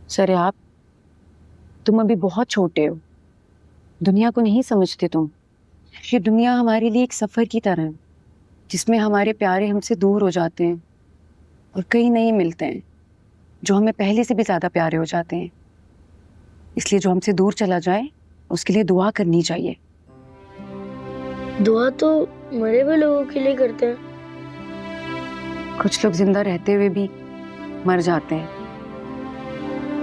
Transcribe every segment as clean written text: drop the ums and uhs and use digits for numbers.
Sir आप, तुम अभी बहुत छोटे हो, दुनिया को नहीं समझते तुम। ये दुनिया हमारे लिए एक सफर की तरह है, जिसमें हमारे प्यारे हमसे दूर हो जाते हैं और कई नहीं मिलते हैं जो हमें पहले से भी ज्यादा प्यारे हो जाते हैं। इसलिए जो हमसे दूर चला जाए उसके लिए दुआ करनी चाहिए। दुआ तो मरे हुए लोगों के लिए करते हैं। कुछ लोग जिंदा रहते हुए भी मर जाते हैं।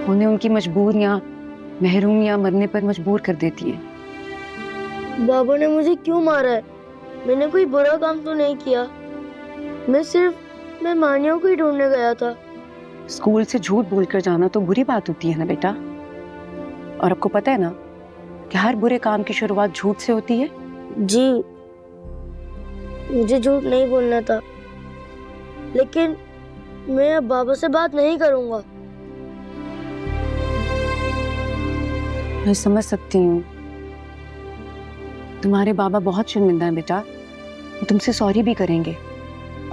उन्हें उनकी मजबूरियां महरूमियां मरने पर मजबूर कर देती हैं। बाबा ने मुझे क्यों मारा है? मैंने कोई बुरा काम तो नहीं किया। मैं सिर्फ मेहमानियों को ही ढूंढने गया था। स्कूल से झूठ बोलकर जाना तो बुरी बात होती है ना बेटा। और आपको पता है ना कि हर बुरे काम की शुरुआत झूठ से होती है। जी, मुझे झूठ नहीं बोलना था, लेकिन मैं अब बाबा से बात नहीं करूंगा। मैं समझ सकती हूँ, तुम्हारे बाबा बहुत शर्मिंदा हैं बेटा। वो तुमसे सॉरी भी करेंगे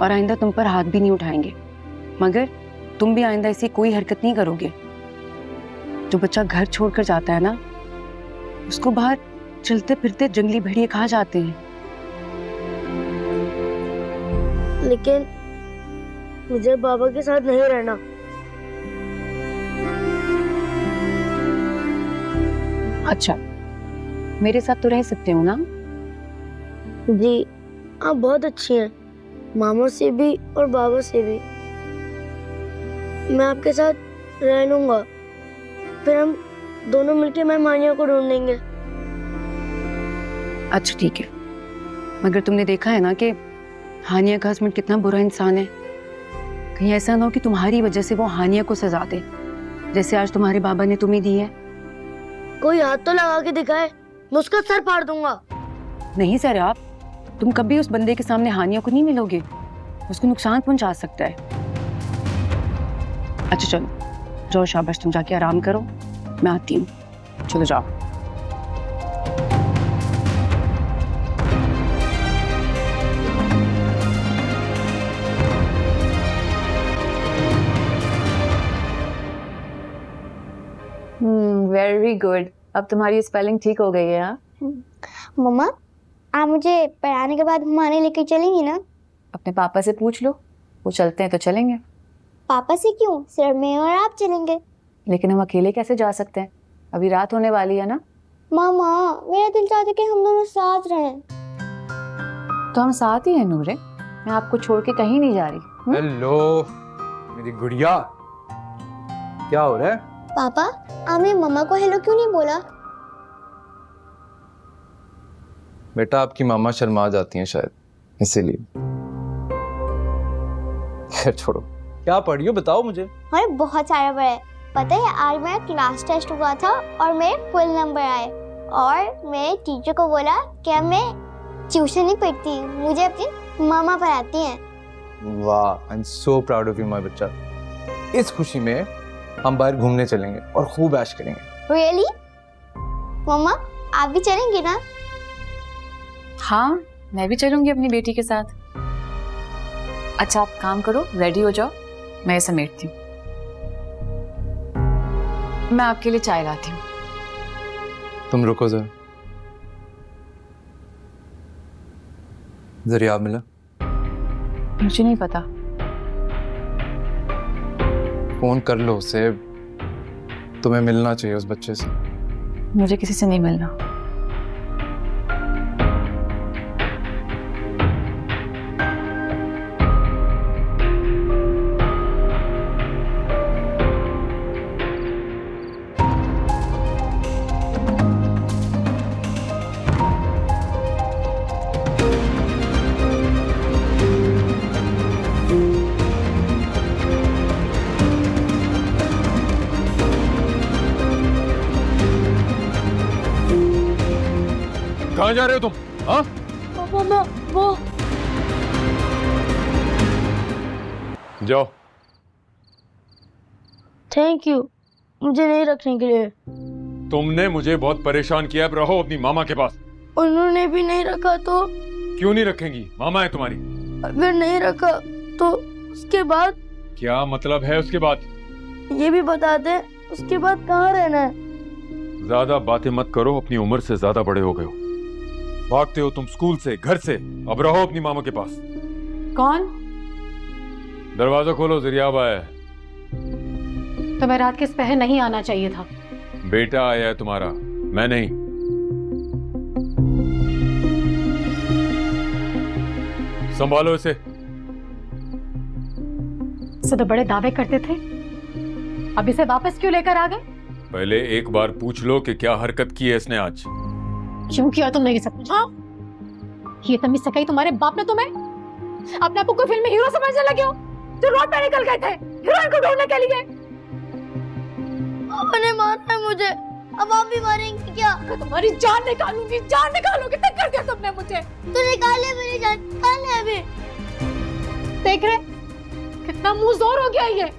और आइंदा तुम पर हाथ भी नहीं उठाएंगे, मगर तुम भी आइंदा ऐसी कोई हरकत नहीं करोगे। जो बच्चा घर छोड़कर जाता है ना, उसको बाहर चलते फिरते जंगली भेड़िए खा जाते हैं। लेकिन मुझे बाबा के साथ नहीं रहना। अच्छा, मेरे साथ तो रह सकते हो ना? जी, आप बहुत अच्छी हैं, मामा से भी और बाबा से भी। मैं आपके साथ रह लूंगा, फिर हम दोनों मिलकर मेहमानियों को ढूंढेंगे। अच्छा ठीक है, मगर तुमने देखा है ना कि हानिया का हस्बैंड कितना बुरा इंसान है। कहीं ऐसा ना हो कि तुम्हारी वजह से वो हानिया को सजा दे, जैसे आज तुम्हारे बाबा ने तुम्हें दी है। कोई हाथ तो लगा के दिखाए, मैं उसका सर फाड़ दूंगा। नहीं सर आप, तुम कभी उस बंदे के सामने हानिया को नहीं मिलोगे, उसको नुकसान पहुंचा सकता है। अच्छा चलो जाओ, शाबाश, तुम जाके आराम करो, मैं आती हूँ। चलो जाओ। Very good. अब तुम्हारी स्पेलिंग ठीक हो गई है। हाँ, मम्मा, आप मुझे पढ़ाने के बाद घुमाने लेकर चलेंगी ना? अपने पापा से पूछ लो, वो चलते हैं तो चलेंगे। पापा से क्यों, सिर्फ मैं और आप चलेंगे। लेकिन हम अकेले कैसे जा सकते हैं? अभी रात होने वाली है ना। मामा, मेरा दिल चाहता है कि हम दोनों साथ रहें। तो हम साथ ही हैं नूरे, मैं आपको छोड़ के कहीं नहीं जा रही। हेलो मेरी गुड़िया, क्या हो रहा है? पापा, आपने मम्मा को हेलो क्यों नहीं बोला? बेटा आपकी मामा शर्मा जाती हैं शायद, इसीलिए। खैर छोड़ो, क्या पढ़ी हो बताओ मुझे। अरे बहुत सारा पढ़ा है। पता है, आज मेरा क्लास टेस्ट हुआ था और मेरे फुल नंबर आए। और मेरे टीचर को बोला कि अब मैं ट्यूशन नहीं पढ़ती, मुझे अपनी मामा पढ़ाती हैं। वाह, I am so proud of you my बच्चा। इस खुशी में हम बाहर घूमने चलेंगे और खूब ऐश करेंगे। रियली? मम्मा, आप भी चलेंगे ना? हाँ, मैं भी चलूंगी अपनी बेटी के साथ। अच्छा आप काम करो, रेडी हो जाओ, मैं समेटती हूँ। मैं आपके लिए चाय लाती हूँ। तुम रुको जरा। जरिया मिला? मुझे नहीं पता। फोन कर लो उसे, तुम्हें मिलना चाहिए उस बच्चे से। मुझे किसी से नहीं मिलना। कहाँ जा रहे हो तुम? हाँ? मामा, वो जाओ। थैंक यू मुझे नहीं रखने के लिए। तुमने मुझे बहुत परेशान किया, अब रहो अपनी मामा के पास। उन्होंने भी नहीं रखा तो? क्यों नहीं रखेंगी? मामा है तुम्हारी। अगर नहीं रखा तो उसके बाद? क्या मतलब है उसके बाद? ये भी बता दें उसके बाद कहाँ रहना है? ज्यादा बातें मत करो, अपनी उम्र से ज्यादा बड़े हो गए हो। भागते हो तुम स्कूल से, घर से, अब रहो अपनी मामा के पास। कौन? दरवाजा खोलो, ज़रियाब आया है। तुम्हें रात के इस पहर नहीं आना चाहिए था। बेटा आया है तुम्हारा, मैं नहीं। संभालो इसे। इसे तो बड़े दावे करते थे, अब इसे वापस क्यों लेकर आ गए? पहले एक बार पूछ लो कि क्या हरकत की है इसने आज। क्यों किया तुमने ये सब कुछ? हाँ, ये तमीज सिखाई तुम्हारे बाप ने तुम्हें? अपने आप को कोई फिल्म में हीरो समझने लगे हो? जो रोड पे निकल गए थे हीरोइन को ढूंढने के लिए। पापा ने मारा है मुझे, अब आप भी मारेंगे क्या? तुम्हारी जान निकालूंगी, जान निकालूंगी। तक कर दिया तुमने मुझे। तो निकाले मेरी जान, निकाले अभी। देख रहे कितना मुंह जोर हो गया ये।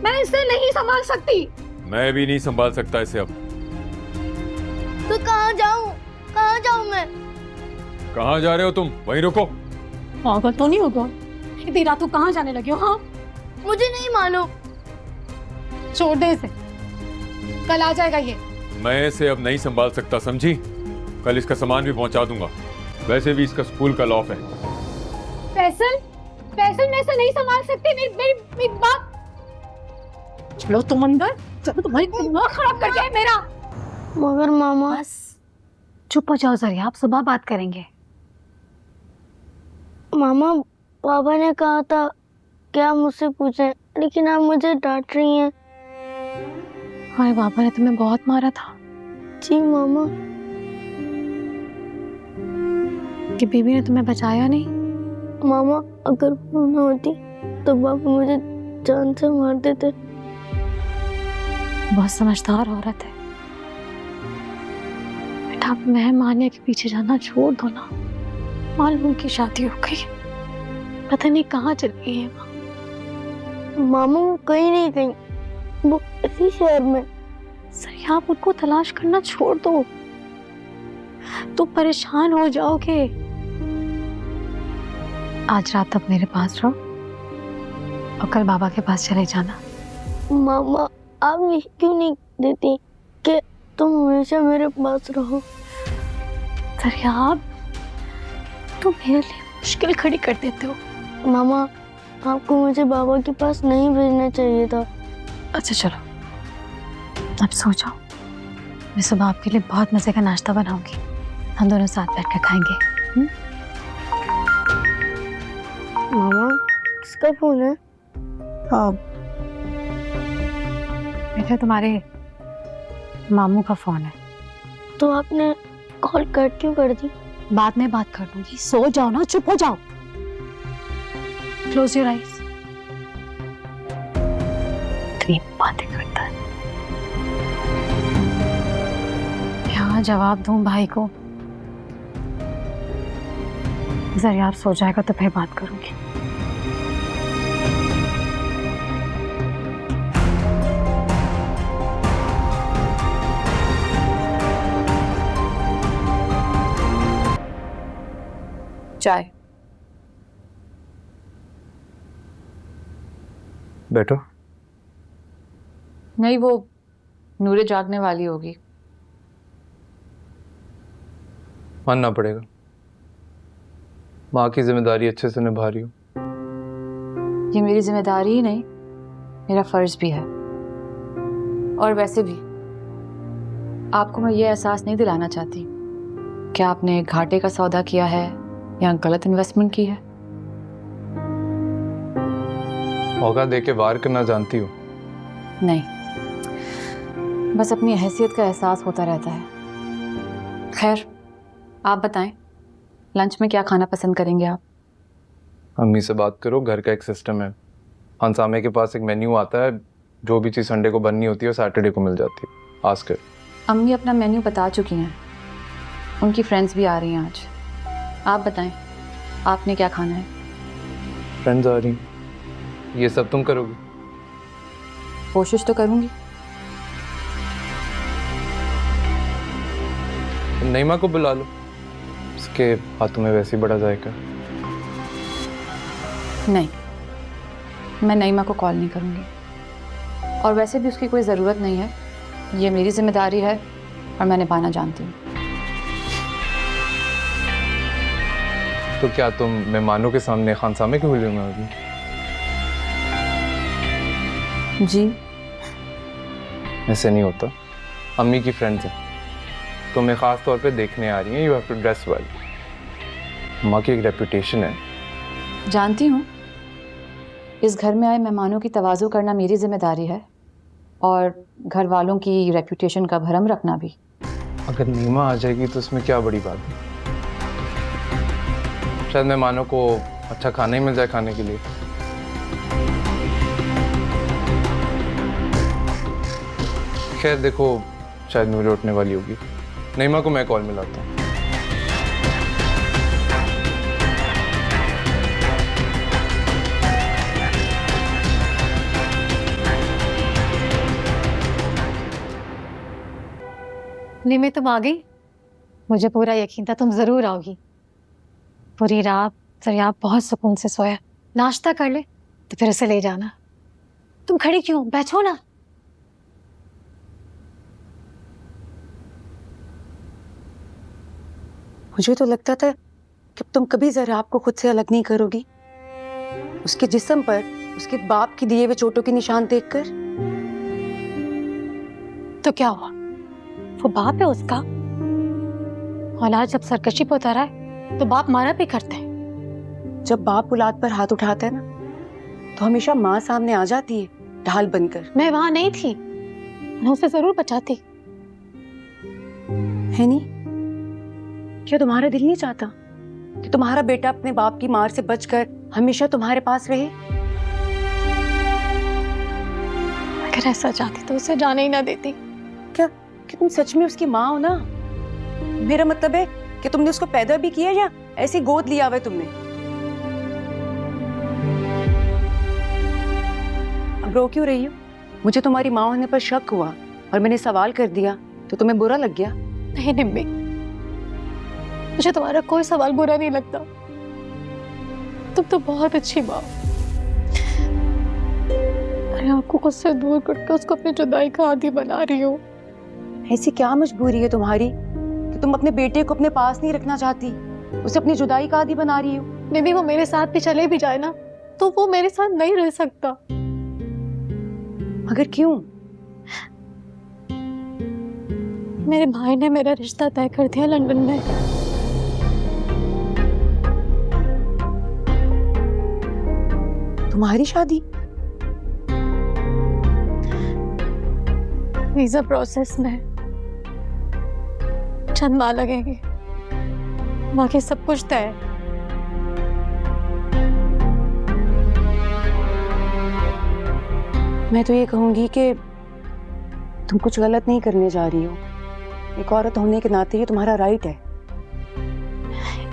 मैं इसे नहीं संभाल सकती। मैं भी नहीं संभाल सकता इसे अब। तो कहाँ जाऊँ? कहाँ जाऊँ मैं? कहाँ जा रहे हो तुम? वहीं रुको। पागल तो नहीं होगा? इतनी रात को कहाँ जाने लगे हो? हाँ, मुझे नहीं मालूम। छोड़ दे इसे, कल आ जाएगा ये। मैं इसे अब नहीं संभाल सकता, समझी? कल इसका सामान भी पहुंचा दूंगा। वैसे भी इसका स्कूल कल ऑफ है। फैसल, फैसल मैं इसे नहीं संभाल सकती। मेरी बात। चलो तुम अंदर, चलो। तुम्हारी दिमाग खराब कर दिया है मेरा। मगर मामा, बस चुप हो जाओ जरिया, आप सुबह बात करेंगे। मामा पापा ने कहा था कि आप मुझसे पूछें, लेकिन आप मुझे डांट रही हैं। हमारे पापा ने तुम्हें बहुत मारा था जी मामा। कि बीबी ने तुम्हें बचाया नहीं। मामा अगर वो ना होती तो पापा मुझे जान से मार देते। बहुत समझदार औरत है बेटा। आप मेहमानिया के पीछे जाना छोड़ दो ना। मालूम की शादी हो गई, पता नहीं कहाँ चल गई है मामा वो कहीं नहीं गई, वो इसी शहर में। सर आप उनको तलाश करना छोड़ दो, तो परेशान हो जाओगे। आज रात तक मेरे पास रहो और कल बाबा के पास चले जाना। मामा आप ये क्यों नहीं देती कि तुम हमेशा मेरे पास रहो? दरियाब तुम मेरे लिए मुश्किल खड़ी कर देते हो। मामा आपको मुझे बाबा के पास नहीं भेजना चाहिए था। अच्छा चलो अब सो जाओ। मैं सुबह आपके लिए बहुत मजे का नाश्ता बनाऊंगी, हम दोनों साथ बैठ कर खाएंगे। मामा किसका फोन है? बेटा तुम्हारे मामू का फोन है। तो आपने कॉल कट क्यों कर दी? बाद में बात कर लूंगी, सो जाओ ना, चुप हो जाओ। Close your eyes. इतनी बातें करता है। क्या जवाब दूं भाई को? जरिया आप सो जाएगा तो फिर बात करूंगी। चाय। बैठो। नहीं, वो नूरे जागने वाली होगी। मानना पड़ेगा, माँ की जिम्मेदारी अच्छे से निभा रही हूँ। ये मेरी जिम्मेदारी ही नहीं, मेरा फर्ज भी है। और वैसे भी आपको मैं ये एहसास नहीं दिलाना चाहती कि आपने घाटे का सौदा किया है या गलत इन्वेस्टमेंट की है। मौका दे के वार करना जानती हो। नहीं, बस अपनी हैसियत का एहसास होता रहता है। खैर आप बताएं, लंच में क्या खाना पसंद करेंगे आप? अम्मी से बात करो, घर का एक सिस्टम है। हंसामे के पास एक मेन्यू आता है, जो भी चीज़ संडे को बननी होती है सैटरडे को मिल जाती है। आस्क कर। अम्मी अपना मेन्यू बता चुकी हैं, उनकी फ्रेंड्स भी आ रही हैं आज। आप बताएं आपने क्या खाना है? फ्रेंड्स आ रही हैं, ये सब तुम करोगी? कोशिश तो करूंगी। नईमा को बुला लो, उसके हाथों में वैसे ही बड़ा जायका। नहीं, मैं नईमा को कॉल नहीं करूंगी। और वैसे भी उसकी कोई ज़रूरत नहीं है, ये मेरी जिम्मेदारी है और मैं निभाना जानती हूँ। तो क्या तुम मेहमानों के सामने खानसामे क्यों हुई होगी? जी ऐसे नहीं होता। अम्मी की फ्रेंड्स हैं, तुम्हें ख़ास तौर पे देखने आ रही हैं। You have to dress well. अम्मा की एक रेपुटेशन है। जानती हूँ, इस घर में आए मेहमानों की तवाज़ु करना मेरी जिम्मेदारी है और घर वालों की रेपुटेशन का भरम रखना भी। अगर नीमा आ जाएगी तो उसमें क्या बड़ी बात है? शायद मेहमानों को अच्छा खाना ही मिल जाए खाने के लिए। खैर देखो, शायद नूरी उठने वाली होगी। नीमा को मैं कॉल मिलाता हूँ। निमी तुम आ गई? मुझे पूरा यकीन था तुम जरूर आओगी। पूरी रात दरिया बहुत सुकून से सोया। नाश्ता कर ले तो फिर उसे ले जाना। तुम खड़ी क्यों, बैठो ना। मुझे तो लगता था कि तुम कभी जरा आपको खुद से अलग नहीं करोगी, उसके जिस्म पर उसके बाप की दिए हुए चोटों के निशान देखकर। तो क्या हुआ, वो बाप है उसका। औलाद जब सरकशी पे उतारा है तो बाप मारा भी करते हैं। जब बाप औलाद पर हाथ उठाता है ना, तो हमेशा माँ सामने आ जाती है ढाल बनकर। मैं वहां नहीं थी, मैं उसे जरूर बचाती। है नहीं? क्या तुम्हारा दिल नहीं चाहता कि तुम्हारा बेटा अपने बाप की मार से बचकर हमेशा तुम्हारे पास रहे? अगर ऐसा चाहती तो उसे जाने ही ना देती। क्या कि तुम सच में उसकी माँ हो ना? मेरा मतलब है कि तुमने उसको पैदा भी किया या ऐसे गोद लिया हुआ है तुमने? अब रो क्यों रही हो? मुझे तुम्हारी माँ होने पर शक हुआ और मैंने सवाल कर दिया तो तुम्हें बुरा लग गया? नहीं निम्मी, मुझे तुम्हारा कोई सवाल बुरा नहीं लगता। तुम तो बहुत अच्छी माँ। अरे आपको खुद से दूर करके उसको अपनी जुदाई का आदी बना रही हो। ऐसी क्या मजबूरी है तुम्हारी कि तुम अपने बेटे को अपने पास नहीं रखना चाहती, उसे अपनी जुदाई का आदी बना रही हो? निम्मी, वो मेरे साथ भी चले भी जाए ना तो वो मेरे साथ नहीं रह सकता। मगर क्यों? मेरे भाई ने मेरा रिश्ता तय कर दिया लंदन में। तुम्हारी शादी? वीजा प्रोसेस में चंद माह लगेंगे, बाकी सब कुछ तय है। मैं तो ये कहूंगी कि तुम कुछ गलत नहीं करने जा रही हो। एक औरत होने के नाते ये तुम्हारा राइट है।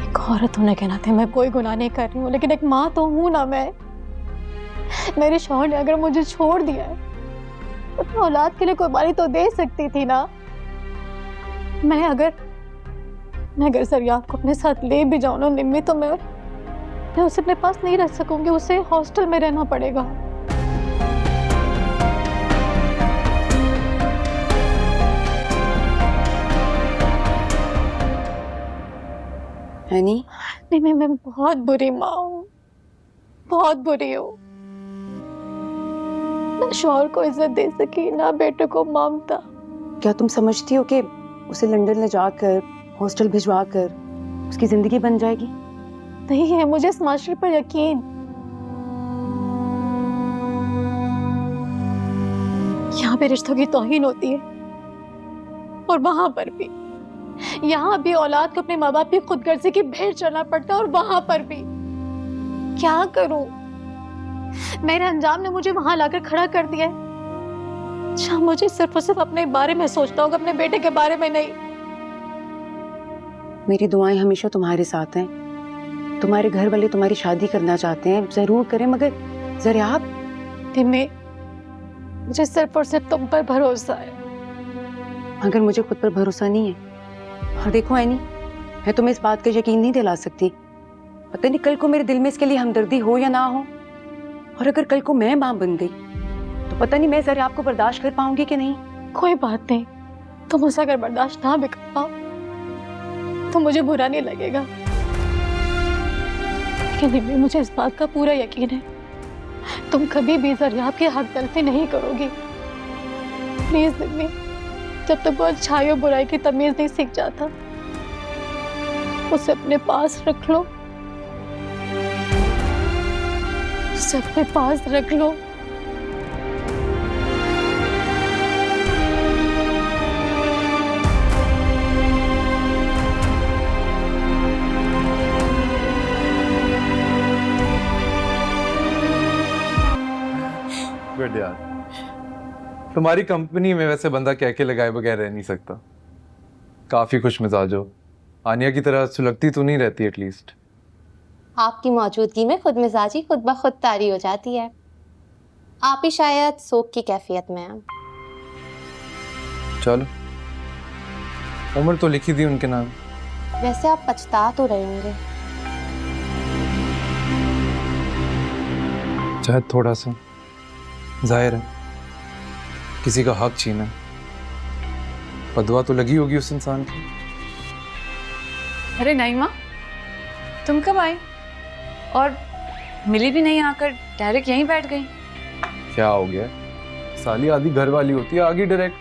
एक औरत होने के नाते मैं कोई गुनाह नहीं कर रही हूँ, लेकिन एक माँ तो हूँ ना मैं। मेरे शौहर ने अगर मुझे छोड़ दिया है तो औलाद के लिए कुर्बानी तो दे सकती थी ना। मैं अगर सरियाब को अपने साथ ले भी जाऊँ ना निम्मी, तो मैं उसे अपने पास नहीं रख सकूंगी। उसे हॉस्टल में रहना पड़ेगा। है नहीं? नहीं, मैं बहुत बुरी माँ हूँ, बहुत बुरी हूँ। ना शौहर को इज्जत दे सकी, ना बेटे को ममता। क्या तुम समझती हो कि उसे लंदन ले जाकर हॉस्टल भिजवा कर उसकी जिंदगी बन जाएगी? नहीं है मुझे इस मास्टर पर यकीन। यहाँ पे रिश्तों की तौहीन होती है और वहां पर भी। यहाँ भी औलाद को अपने माँ बाप की खुदगर्जी की भेंट चढ़ना पड़ता है और वहां पर भी। क्या करूं? मेरे अंजाम ने मुझे वहां लाकर खड़ा कर दिया है। अच्छा, मुझे सिर्फ और सिर्फ अपने बारे में सोचता हूँ, अपने बेटे के बारे में नहीं। मेरी दुआएं हमेशा तुम्हारे साथ हैं। तुम्हारे घर वाले तुम्हारी शादी करना चाहते हैं, जरूर करें, मगर जरा तिम्मी, मुझे सिर्फ और सिर्फ तुम पर भरोसा है। अगर मुझे खुद पर भरोसा नहीं है, और देखो एनी, मैं तुम्हें इस बात का यकीन नहीं दिला सकती। पता नहीं कल को मेरे दिल में इसके लिए हमदर्दी हो या ना हो। और अगर कल को मैं मां बन गई तो पता नहीं मैं जरा आपको बर्दाश्त कर पाऊंगी कि नहीं। कोई बात नहीं, तुम उसे अगर बर्दाश्त ना भी कर पाओ तो मुझे बुरा नहीं लगेगा। लेकिन निम्मी, मुझे इस बात का पूरा यकीन है तुम कभी भी ज़रियाब की हक तलफी नहीं करोगी। प्लीज निम्मी, जब तक वो अच्छाई और बुराई की तमीज नहीं सीख जाता उसे अपने पास रख लो, उसे अपने पास रख लो। गुड यार, तुम्हारी कंपनी में वैसे बंदा कह के लगाए बगैर रह नहीं सकता। काफी खुश मिजाज हो, आनिया की तरह सुलगती तो नहीं रहती एटलीस्ट। आपकी मौजूदगी में खुद मिजाजी खुद ब खुद तारी हो जाती है। आप ही शायद सोख की कैफियत में हैं। चलो, उम्र तो लिखी थी उनके नाम। वैसे आप पछता तो रहे होंगे। चाहे थोड़ा सा, जाहिर है किसी का हक छीना, बदवा तो लगी होगी उस इंसान की। अरे नईमा, तुम कब आई और मिली भी नहीं, आकर डायरेक्ट यहीं बैठ गई। क्या हो गया, साली आधी घर वाली होती है, आगे डायरेक्ट।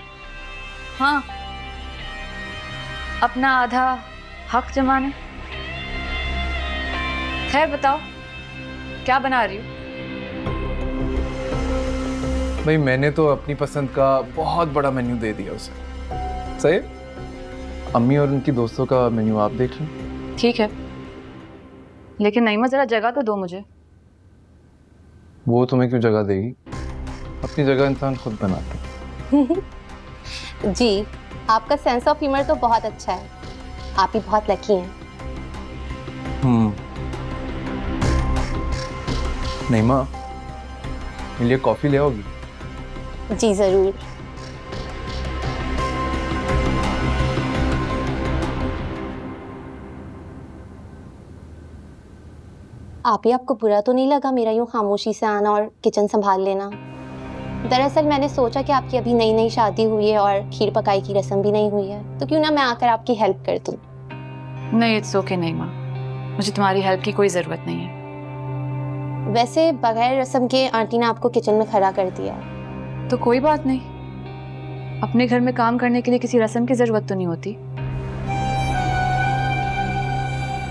हाँ, अपना आधा हक जमाने। खैर बताओ, क्या बना रही हो? भाई मैंने तो अपनी पसंद का बहुत बड़ा मेन्यू दे दिया उसे। सही, अम्मी और उनकी दोस्तों का मेन्यू आप देख लें। ठीक है, लेकिन नईमा जरा जगह तो दो मुझे। वो तुम्हें क्यों जगह देगी, अपनी जगह इंसान खुद बनाता है। जी, आपका सेंस ऑफ ह्यूमर तो बहुत अच्छा है। आप ही बहुत लकी हैं। नईमा, मेरे लिए कॉफी ले आओगी? जी जरूर। आपको बुरा तो नहीं लगा मेरा यूं खामोशी से आना और किचन संभाल लेना? दरअसल मैंने सोचा कि आपकी अभी नई नई शादी हुई है और खीर पकाई की रस्म भी नहीं हुई है, तो क्यों ना मैं आकर आपकी हेल्प कर दूं। नहीं, इट्स ओके नईमा, मुझे तुम्हारी हेल्प की कोई ज़रूरत नहीं है। वैसे बगैर रस्म के आंटी ने आपको किचन में खड़ा कर दिया है। तो कोई बात नहीं, अपने घर में काम करने के लिए किसी रस्म की ज़रूरत तो नहीं होती।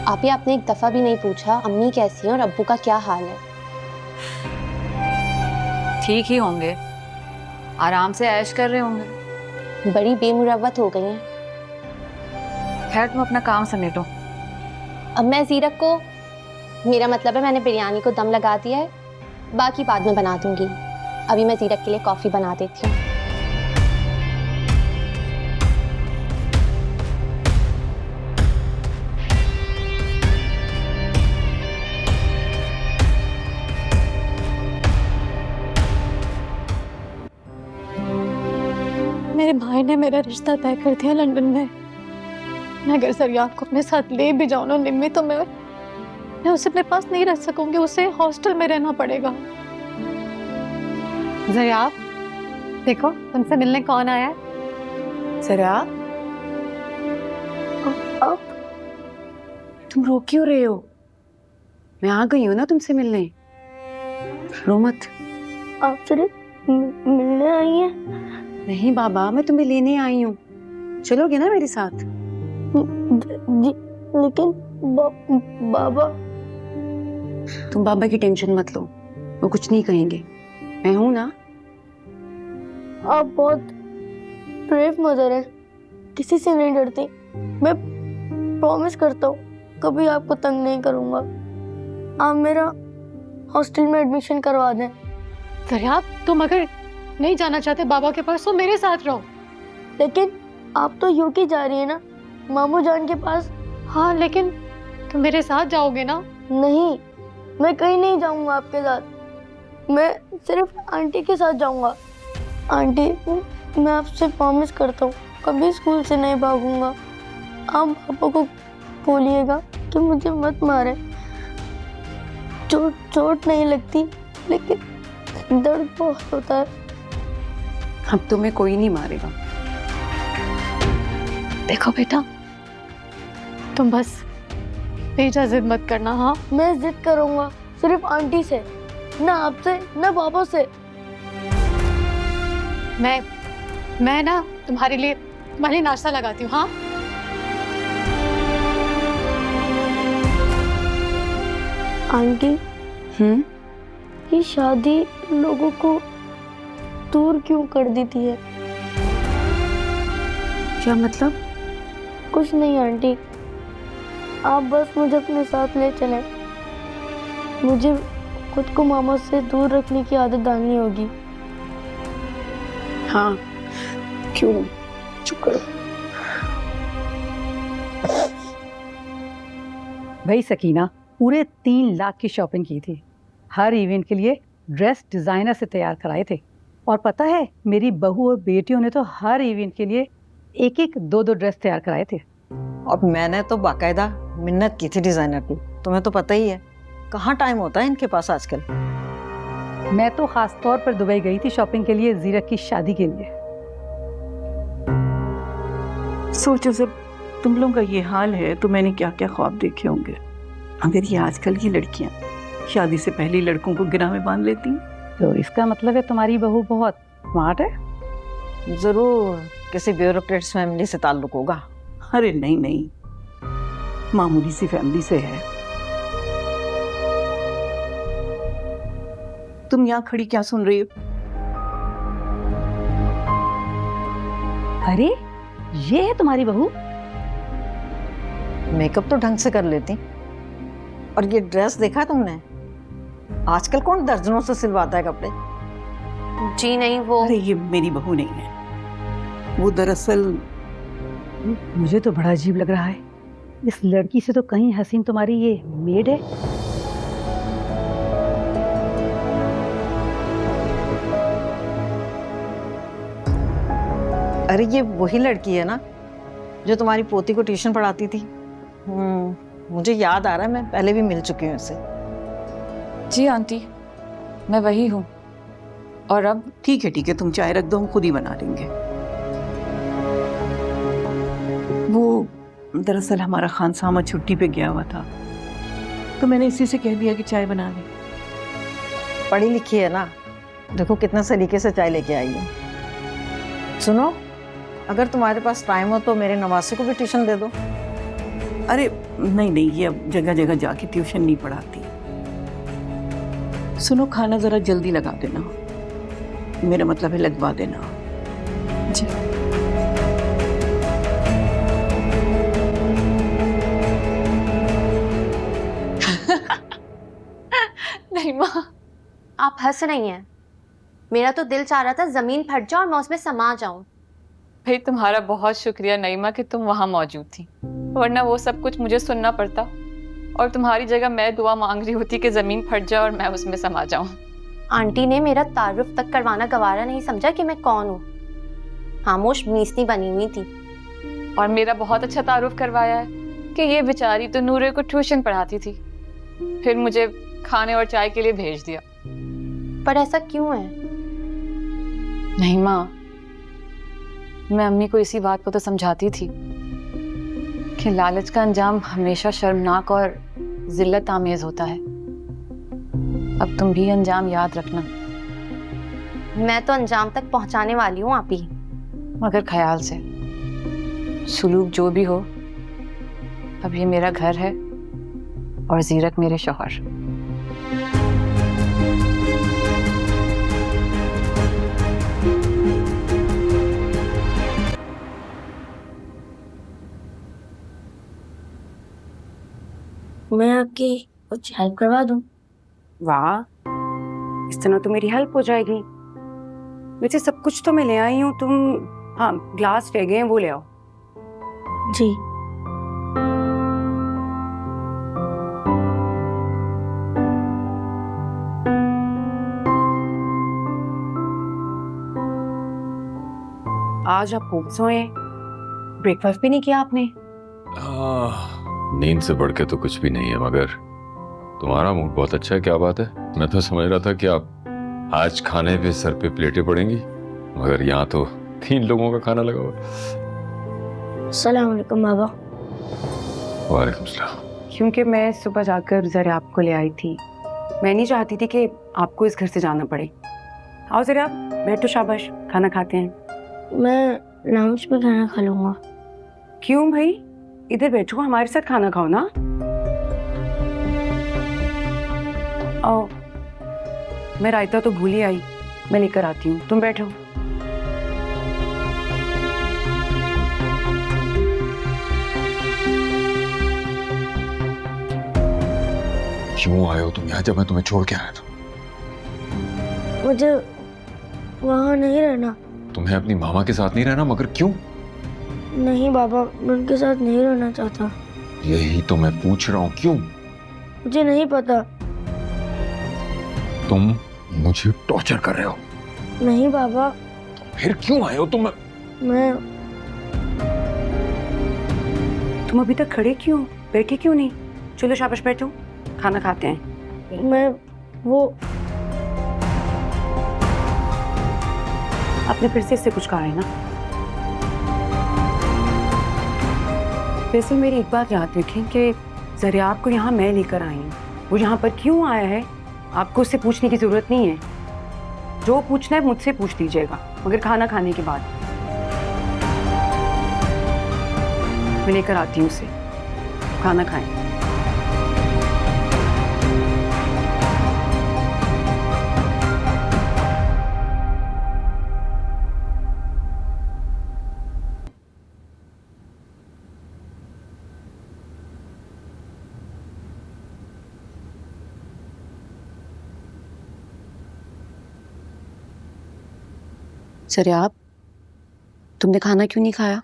आपने एक दफ़ा भी नहीं पूछा अम्मी कैसी है और अब्बू का क्या हाल है। ठीक ही होंगे, आराम से ऐश कर रहे होंगे। बड़ी बेमुरवत हो गई हैं। खैर तुम अपना काम समेटो। अब मैं जीरक को, मेरा मतलब है मैंने बिरयानी को दम लगा दिया है, बाकी बाद में बना दूंगी। अभी मैं जीरक के लिए कॉफ़ी बना देती हूँ। मेरे भाई ने मेरा रिश्ता तय कर दिया लंदन में। मैं अगर ज़रियाब को अपने साथ ले भी जाऊँ ना निम्मी, तो मैं उसे अपने पास नहीं रख सकूंगी, उसे हॉस्टल में रहना पड़ेगा। ज़रियाब, देखो तुमसे मिलने कौन आया है। ज़रियाब, अब तुम रो क्यों रहे हो? मैं आ गई हूँ ना तुमसे मिलने, रो मत। आप सिर्फ मिलने आई हैं? नहीं बाबा, मैं तुम्हें लेने आई हूँ, चलोगे ना मेरे साथ? जी, लेकिन बाबा। तुम बाबा की टेंशन मत लो, वो कुछ नहीं कहेंगे, मैं हूं ना। आप बहुत ब्रेव मदर है, किसी से नहीं डरती। मैं प्रॉमिस करता हूँ कभी आपको तंग नहीं करूँगा। आप मेरा हॉस्टल में एडमिशन करवा दें। ज़रियाब, तुम अगर नहीं जाना चाहते बाबा के पास तो मेरे साथ रहो। लेकिन आप तो यूके जा रही है ना, मामू जान के पास। हाँ, लेकिन तुम मेरे साथ जाओगे ना? नहीं, मैं कहीं नहीं जाऊंगा आपके साथ, मैं सिर्फ आंटी के साथ जाऊंगा। आंटी, मैं आपसे प्रॉमिस करता हूँ कभी स्कूल से नहीं भागूंगा। आप पापा को बोलिएगा कि मुझे मत मारे। चोट नहीं लगती, लेकिन दर्द बहुत होता है। अब तुम्हें कोई नहीं मारेगा। देखो बेटा, तुम बस बेजा जिद मत करना। हाँ, मैं जिद करूंगा सिर्फ आंटी से, ना आपसे ना पापा से। मैं ना तुम्हारे लिए नाश्ता लगाती हूँ। हाँ, आंटी, ये शादी लोगों को दूर क्यों कर देती है? क्या मतलब? कुछ नहीं आंटी, आप बस मुझे अपने साथ ले चलें। मुझे खुद को मामा से दूर रखने की आदत डालनी होगी। हाँ, क्यों? चुप करो। भाई सकीना, पूरे 3 लाख की शॉपिंग की थी। हर इवेंट के लिए ड्रेस डिजाइनर से तैयार कराए थे। और पता है, मेरी बहू और बेटियों ने तो हर इवेंट के लिए 1-1, 2-2 ड्रेस तैयार कराए थे। और मैंने तो बाकायदा मिन्नत की थी डिजाइनर की। तुम्हें तो पता ही है कहाँ टाइम होता है इनके पास आजकल। मैं तो खास तौर पर दुबई गई थी शॉपिंग के लिए, जीरक की शादी के लिए। सोचो जब तुम लोगों का ये हाल है तो मैंने क्या क्या ख्वाब देखे होंगे। अगर ये आजकल की लड़कियां शादी से पहले लड़कों को गिरा में बांध लेती, तो इसका मतलब है तुम्हारी बहू बहुत स्मार्ट है। जरूर किसी ब्यूरोक्रेट्स फैमिली से ताल्लुक होगा। अरे नहीं नहीं, मामूली सी फैमिली से है। तुम यहाँ खड़ी क्या सुन रही हो? अरे ये है तुम्हारी बहू। मेकअप तो ढंग से कर लेती। और ये ड्रेस देखा तुमने? आजकल कौन दर्जनों से सिलवाता है कपड़े। जी नहीं, वो अरे ये मेरी बहू नहीं है, वो दरअसल मुझे तो बड़ा अजीब लग रहा है। इस लड़की से तो कहीं हसीन तुम्हारी ये मेड है। अरे ये वही लड़की है ना जो तुम्हारी पोती को ट्यूशन पढ़ाती थी। मुझे याद आ रहा है, मैं पहले भी मिल चुकी हूँ इससे। जी आंटी, मैं वही हूँ। और अब ठीक है, तुम चाय रख दो, हम खुद ही बना लेंगे। वो दरअसल हमारा खान सामा छुट्टी पे गया हुआ था, तो मैंने इसी से कह दिया कि चाय बना ले। पढ़ी लिखी है ना, देखो कितना सलीके से चाय लेके आई है। सुनो, अगर तुम्हारे पास टाइम हो तो मेरे नवासे को भी ट्यूशन दे दो। अरे नहीं, ये अब जगह जगह जाके ट्यूशन नहीं पढ़ाती। सुनो, खाना जरा जल्दी लगा देना, मेरा मतलब है लगवा देना। जी। नहीं माँ, आप हंस रही हैं। मेरा तो दिल चाह रहा था जमीन फट जाए और मैं उसमें समा जाऊं। भाई तुम्हारा बहुत शुक्रिया नईमा कि तुम वहां मौजूद थी, वरना वो सब कुछ मुझे सुनना पड़ता और तुम्हारी जगह मैं दुआ मांग रही होती कि जमीन फट जाए और मैं उसमें समा जाऊं। आंटी ने मेरा तारुफ तक करवाना गवारा नहीं समझा कि मैं कौन हूँ। खामोश मीसनी बनी हुई थी। और मेरा बहुत अच्छा तारुफ करवाया है कि ये बेचारी तो नूरे को ट्यूशन पढ़ाती थी, फिर मुझे खाने और चाय के लिए भेज दिया। पर ऐसा क्यों है? नहीं माँ, मैं अम्मी को इसी बात को तो समझाती थी कि लालच का अंजाम हमेशा शर्मनाक और जिल्लत आमेज होता है। अब तुम भी अंजाम याद रखना। मैं तो अंजाम तक पहुंचाने वाली हूँ आप ही। मगर ख्याल से, सुलूक जो भी हो, अब ये मेरा घर है और जीरक मेरे शौहर। मैं आपकी कुछ हेल्प करवा दूं? वाह, इस तरह तो मेरी हेल्प हो जाएगी। वैसे सब कुछ तो मैं ले आई हूँ, तुम हाँ ग्लास रह गए हैं वो ले आओ। जी। आज आप खूब सोए, ब्रेकफास्ट भी नहीं किया आपने? नींद से बढ़ के तो कुछ भी नहीं है, मगर तुम्हारा मूड बहुत अच्छा है। क्या बात है? मैं तो समझ रहा था कि आप आज खाने पे सर पे प्लेटें पड़ेंगी। मगर यहाँ तो 3 लोगों का खाना लगा हुआ। अस्सलाम वालेकुम बाबा। वालेकुम सलाम। क्योंकि मैं सुबह जाकर ज़रा आपको ले आई थी, मैं नहीं चाहती थी कि आपको इस घर से जाना पड़े। आओ ज़रा बैठो, शाबाश, खाना खाते हैं। मैं लाउंज में खाना खा लूँगा। क्यों भाई, इधर बैठो, हमारे साथ खाना खाओ ना। आओ, मैं रायता तो भूल ही आई, मैं लेकर आती हूँ, तुम बैठो। क्यों आए हो तुम यहाँ जब मैं तुम्हें छोड़ के आया था? मुझे वहाँ नहीं रहना। तुम्हें अपनी मामा के साथ नहीं रहना, मगर क्यों? नहीं बाबा, मैं उनके साथ नहीं रहना चाहता। यही तो मैं पूछ रहा हूँ, क्यों? मुझे नहीं पता। तुम मुझे टॉर्चर कर रहे हो। नहीं बाबा। फिर क्यों आए हो तुम? तुम अभी तक खड़े क्यों, बैठे क्यों नहीं? चलो शाबाश बैठो, खाना खाते हैं। मैं वो आपने फिर से इससे कुछ कहा है ना? वैसे मेरी एक बात याद रखें कि ज़रियाब को यहाँ मैं लेकर आई हूँ। वो यहाँ पर क्यों आया है आपको उससे पूछने की ज़रूरत नहीं है। जो पूछना है मुझसे पूछ लीजिएगा, मगर खाना खाने के बाद। मैं लेकर आती हूँ उसे, खाना खाएं। ज़रियाब, तुमने खाना क्यों नहीं खाया?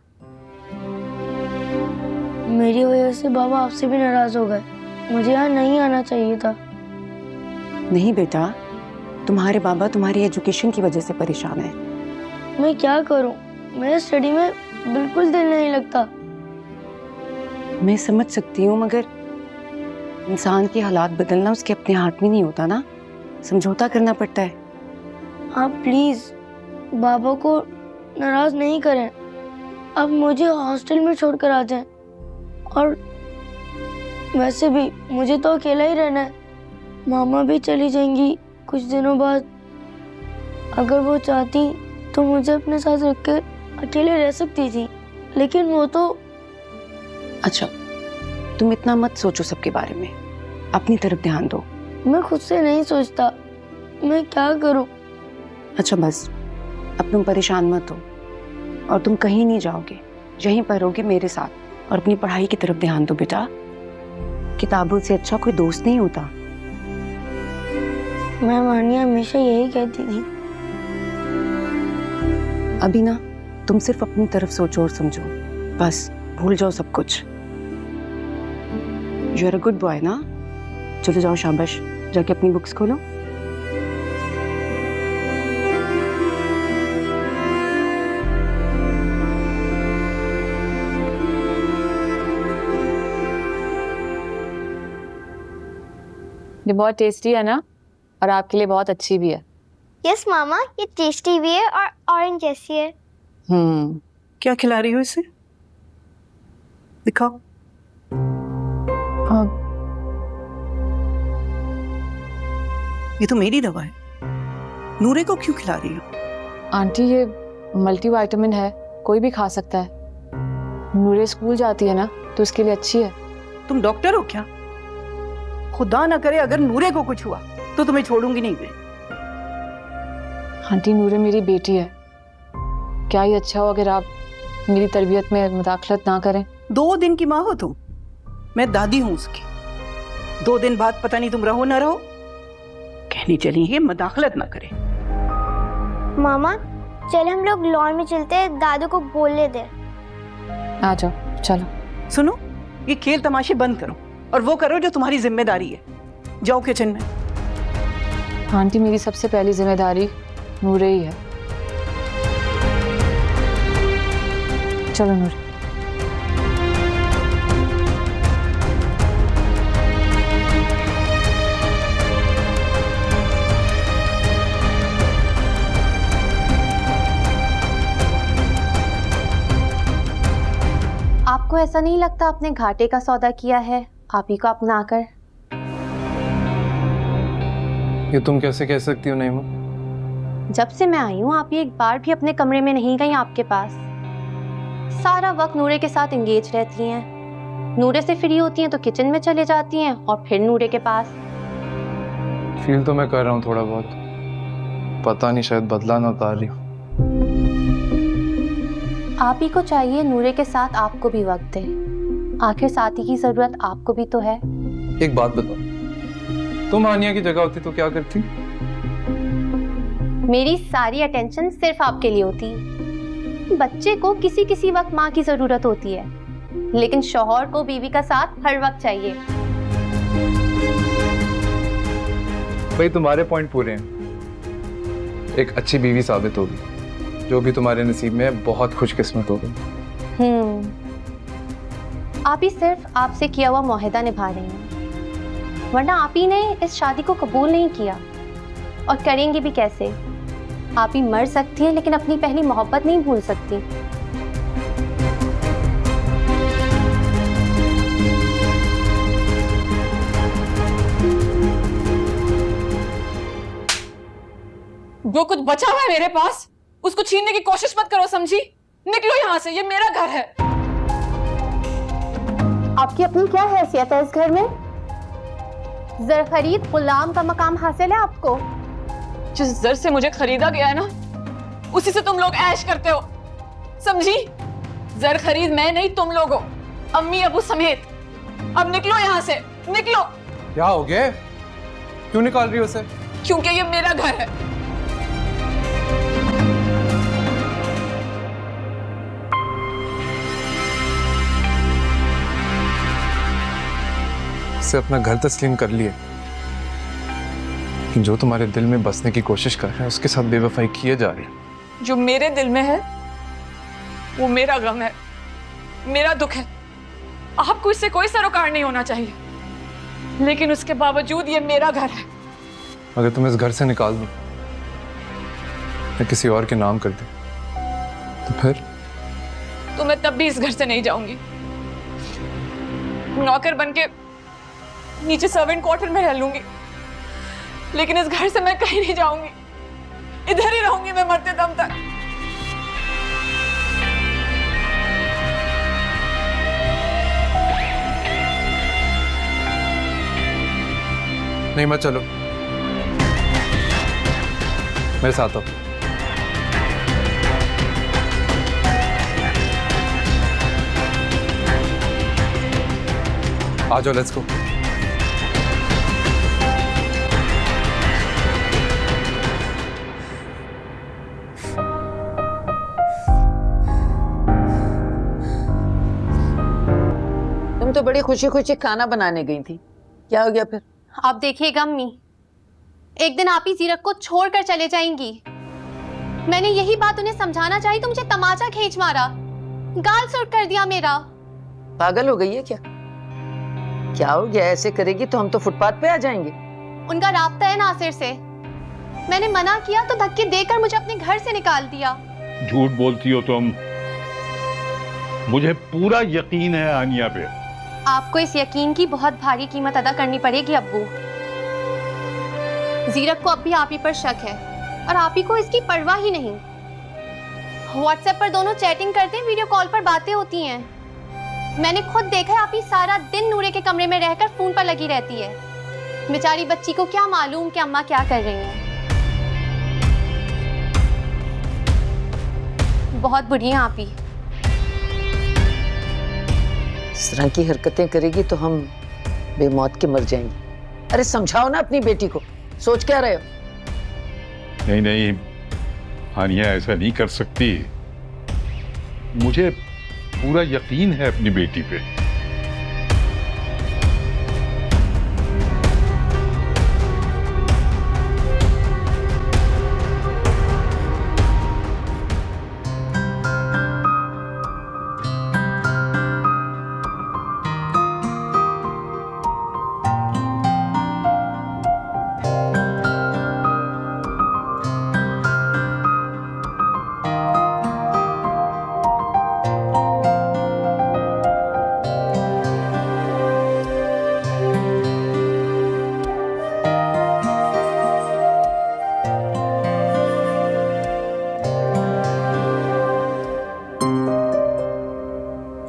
मेरी वजह से बाबा आपसे भी नाराज हो गए। मुझे यहाँ नहीं आना चाहिए था। नहीं बेटा, तुम्हारे बाबा तुम्हारी एजुकेशन की वजह से परेशान है। मैं क्या करूँ, मेरे स्टडी में बिल्कुल दिल नहीं लगता। मैं समझ सकती हूँ, मगर इंसान के हालात बदलना उसके अपने हाथ में नहीं होता ना, समझौता करना पड़ता है। आप प्लीज बाबा को नाराज नहीं करें। अब मुझे हॉस्टल में छोड़कर आ जाएं। और वैसे भी मुझे तो अकेला ही रहना है। मामा भी चली जाएंगी कुछ दिनों बाद। अगर वो चाहती तो मुझे अपने साथ रख कर अकेले रह सकती थी, लेकिन वो तो। अच्छा, तुम इतना मत सोचो सबके बारे में, अपनी तरफ ध्यान दो। मैं खुद से नहीं सोचता, मैं क्या करूं? अच्छा बस, अब तुम परेशान मत हो और तुम कहीं नहीं जाओगे, यहीं पर रहोगे मेरे साथ। और अपनी पढ़ाई की तरफ ध्यान दो बेटा, किताबों से अच्छा कोई दोस्त नहीं होता। मैं मानिया हमेशा यही कहती थी। अभी ना तुम सिर्फ अपनी तरफ सोचो और समझो, बस भूल जाओ सब कुछ। You are a good boy ना। चलो जाओ, शाबाश, जाके अपनी बुक्स खोलो। ये बहुत टेस्टी है ना, और आपके लिए बहुत अच्छी भी है। यस मामा, ये टेस्टी भी है और ऑरेंज जैसी है। क्या खिला रही हो इसे? दिखाओ। हाँ। ये तो मेरी दवा है, नूरे को क्यों खिला रही हो? आंटी ये मल्टीविटामिन है, कोई भी खा सकता है। नूरे स्कूल जाती है ना, तो उसके लिए अच्छी है। तुम डॉक्टर हो क्या? खुदा ना करे अगर नूरे को कुछ हुआ तो तुम्हें छोड़ूंगी नहीं मैं। आंटी नूरे मेरी बेटी है, क्या ही अच्छा हो अगर आप मेरी तरबियत में मुदाखलत ना करें। 2 दिन की माँ हो तुम, मैं दादी हूँ उसकी। 2 दिन बाद पता नहीं तुम रहो ना रहो, कहनी चली है मुदाखलत ना करे। मामा चल हम लोग लॉन में चलते हैं, दादू को बोलने दे। आ जाओ, चलो। सुनो, ये खेल तमाशे बंद करो और वो करो जो तुम्हारी जिम्मेदारी है। जाओ किचन में। आंटी मेरी सबसे पहली जिम्मेदारी नूरे ही है। चलो नूरे। आपको ऐसा नहीं लगता आपने घाटे का सौदा किया है आप ही को अपनाकर? ये तुम कैसे कह सकती हो नईमा? जब से मैं आई हूँ आप ये एक बार भी अपने कमरे में नहीं गई आपके पास। सारा वक्त नूरे के साथ एंगेज रहती हैं। नूरे से फ्री होती हैं तो किचन में चले जाती हैं और फिर नूरे के पास। फील तो मैं कर रहा हूँ थोड़ा बहुत, पता नहीं शायद बदला ना उतार रही हूँ। आप ही को चाहिए नूरे के साथ आपको भी वक्त दे। आखिर साथी की जरूरत आपको भी तो है। एक बात बताओ, तुम आनिया की जगह होती तो क्या करती? मेरी सारी अटेंशन सिर्फ आपके लिए होती। बच्चे को किसी किसी वक्त माँ की जरूरत होती है, लेकिन शौहर को बीवी का साथ हर वक्त चाहिए। भाई तुम्हारे पॉइंट पूरे हैं। एक अच्छी बीवी साबित होगी, जो भी तुम्हारे नसीब में है, बहुत खुशकिस्मत होगी। आप ही सिर्फ आपसे किया हुआ मुआहदा निभा रही हैं, वरना आप ही ने इस शादी को कबूल नहीं किया और करेंगी भी कैसे? आप ही मर सकती हैं लेकिन अपनी पहली मोहब्बत नहीं भूल सकती। जो कुछ बचा हुआ है मेरे पास उसको छीनने की कोशिश मत करो, समझी? निकलो यहाँ से, ये मेरा घर है। आपकी अपनी क्या हैसियत है इस घर में? जर खरीद गुलाम का मकाम हासिल है आपको। जिस जर से मुझे खरीदा गया है ना, उसी से तुम लोग ऐश करते हो, समझी? जर खरीद मैं नहीं, तुम लोग हो, अम्मी अबू समेत। अब निकलो यहाँ से, निकलो। क्या हो गया? क्यों निकाल रही हो उसे? क्योंकि ये मेरा घर है। से अपना घर तस्लीम कर लिए, जो तुम्हारे दिल में बसने की कोशिश कर रहे हैं उसके साथ बेवफाई किए जा रही है। जो मेरे दिल में है वो मेरा गम है, मेरा दुख है। आपको इससे कोई सरोकार नहीं होना चाहिए, लेकिन उसके बावजूद ये मेरा घर है। अगर तुम इस घर से निकाल दो या किसी और के नाम कर दे तो फिर? तो मैं तब भी इस घर से नहीं जाऊंगी। नौकर बनके नीचे सर्वेंट क्वार्टर में रह लूंगी, लेकिन इस घर से मैं कहीं नहीं जाऊंगी। इधर ही रहूंगी मैं मरते दम तक। नहीं मत चलो, मेरे साथ आओ। आ जाओ, लेट्स गो। तुम तो बड़ी खुशी खुशी खाना बनाने गई थी, क्या हो गया फिर? आप देखिएगा अम्मी, एक दिन आप ही जीरक को छोड़कर चले जाएंगी। मैंने यही बात उन्हें समझाना चाही तो मुझे तमाचा खींच मारा, गाल सुर्ख कर दिया मेरा। पागल हो गई है क्या? क्या हो गया? ऐसे करेगी तो हम तो फुटपाथ पे आ जाएंगे। उनका राब्ता है नासिर से। मैंने मना किया तो धक्के देकर मुझे अपने घर से निकाल दिया। झूठ बोलती हो तुम। मुझे पूरा यकीन है आनिया पे। आपको इस यकीन की बहुत भारी कीमत अदा करनी पड़ेगी अब्बू। जीरक को अब भी आप ही पर शक है और आप ही को इसकी परवाह ही नहीं। व्हाट्सएप पर दोनों चैटिंग करते हैं, वीडियो कॉल पर बातें होती हैं। मैंने खुद देखा है आप ही सारा दिन नूरे के कमरे में रहकर फोन पर लगी रहती है। बेचारी बच्ची को क्या मालूम कि अम्मा क्या कर रही हैं। बहुत बुरी हैं आप ही। इस तरह की हरकतें करेगी तो हम बेमौत के मर जाएंगे। अरे समझाओ ना अपनी बेटी को, सोच क्या रहे हो? नहीं नहीं आनिया, ऐसा नहीं कर सकती। मुझे पूरा यकीन है अपनी बेटी पे।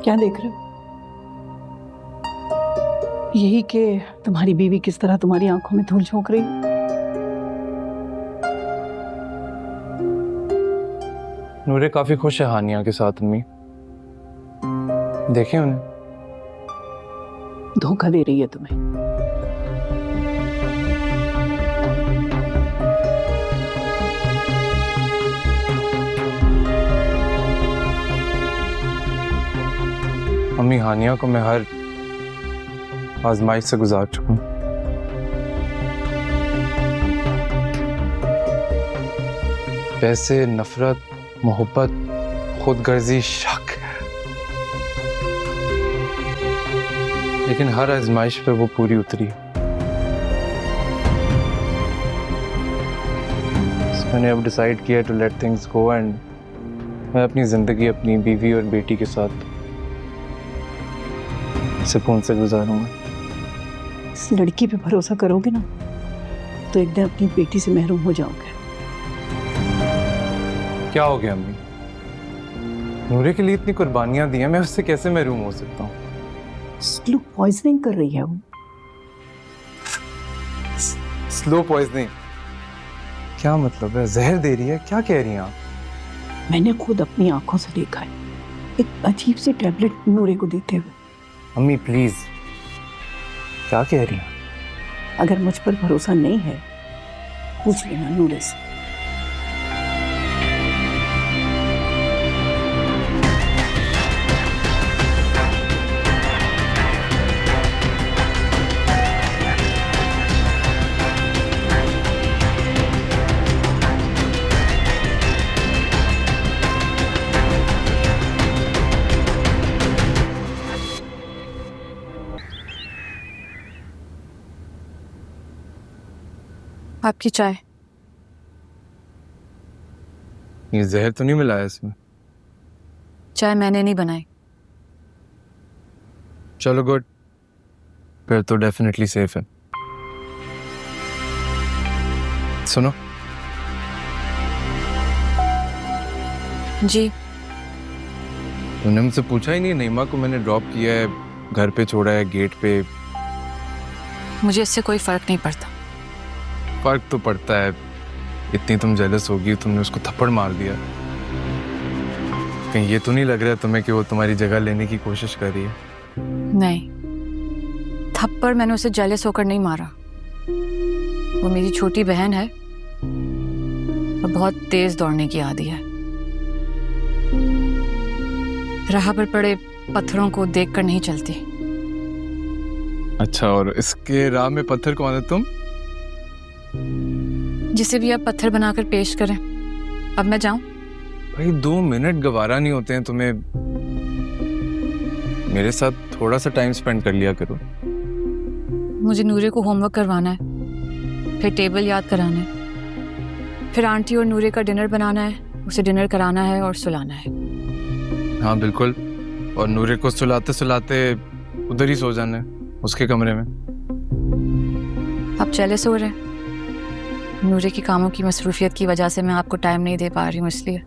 क्या देख रहे हो? यही कि तुम्हारी बीवी किस तरह तुम्हारी आंखों में धूल झोंक रही है। नूरे काफी खुश है हानिया के साथ। अम्मी देखें उन्हें। धोखा दे रही है तुम्हें। अम्मी हानिया को मैं हर आजमाइश से गुजार चुका हूं। पैसे, नफरत, मोहब्बत, खुदगर्जी, शक, लेकिन हर आजमाइश पे वो पूरी उतरी। मैंने अब डिसाइड किया to let things go and मैं अपनी जिंदगी अपनी बीवी और बेटी के साथ सुकून से गुजारूंगा। इस लड़की पे भरोसा करोगे ना तो एक दिन अपनी बेटी से महरूम हो जाओगे। क्या हो गया अम्मी? नूरे के लिए इतनी कुर्बानियां दी हैं, मैं उससे कैसे महरूम हो सकता हूँ? स्लो पॉइजनिंग कर रही है वो। Slow poisoning? क्या मतलब है? जहर दे रही है? क्या कह रही हैं आप? मैंने खुद अपनी आंखों से देखा है, एक अजीब सी टैबलेट नूरे को देते हुए। अम्मी प्लीज, क्या कह रही हैं? अगर मुझ पर भरोसा नहीं है पूछ लेना नूरे से। आपकी चाय। ये जहर तो नहीं मिला है इसमें? चाय मैंने नहीं बनाई। चलो गुड, फिर तो डेफिनेटली सेफ है। सुनो जी। तुमने मुझसे पूछा ही नहीं, नईमा को मैंने ड्रॉप किया है, घर पे छोड़ा है, गेट पे। मुझे इससे कोई फर्क नहीं पड़ता। फर्क तो पड़ता है। इतनी तुम जेलस होगी, तुमने उसको थप्पड़ मार दिया। कहीं ये तो नहीं लग रहा है तुम्हें कि वो तुम्हारी जगह लेने की कोशिश कर रही है? नहीं, थप्पड़ मैंने उसे जेलस होकर नहीं मारा। वो मेरी छोटी बहन है और बहुत तेज दौड़ने की आदी है। राह पर पड़े पत्थरों को देखकर नहीं चलती। अच्छा, और इसके राह में पत्थर कौन है? तुम? जिसे भी आप पत्थर बनाकर पेश करें। अब मैं जाऊं? भाई 2 मिनट गवारा नहीं होते हैं तुम्हें? मेरे साथ थोड़ा सा टाइम स्पेंड कर लिया करो। मुझे नूरे को होमवर्क करवाना है, फिर टेबल याद कराना है, फिर आंटी और नूरे का डिनर बनाना है, उसे डिनर कराना है और सुलाना है। हाँ बिल्कुल, और नूरे को सुलाते सुलाते उधर ही सो जाना है, उसके कमरे में। आप जेलस हो रहे हैं? नूरे की कामों की मसरूफियत की वजह से मैं आपको टाइम नहीं दे पा रही हूँ, इसलिए।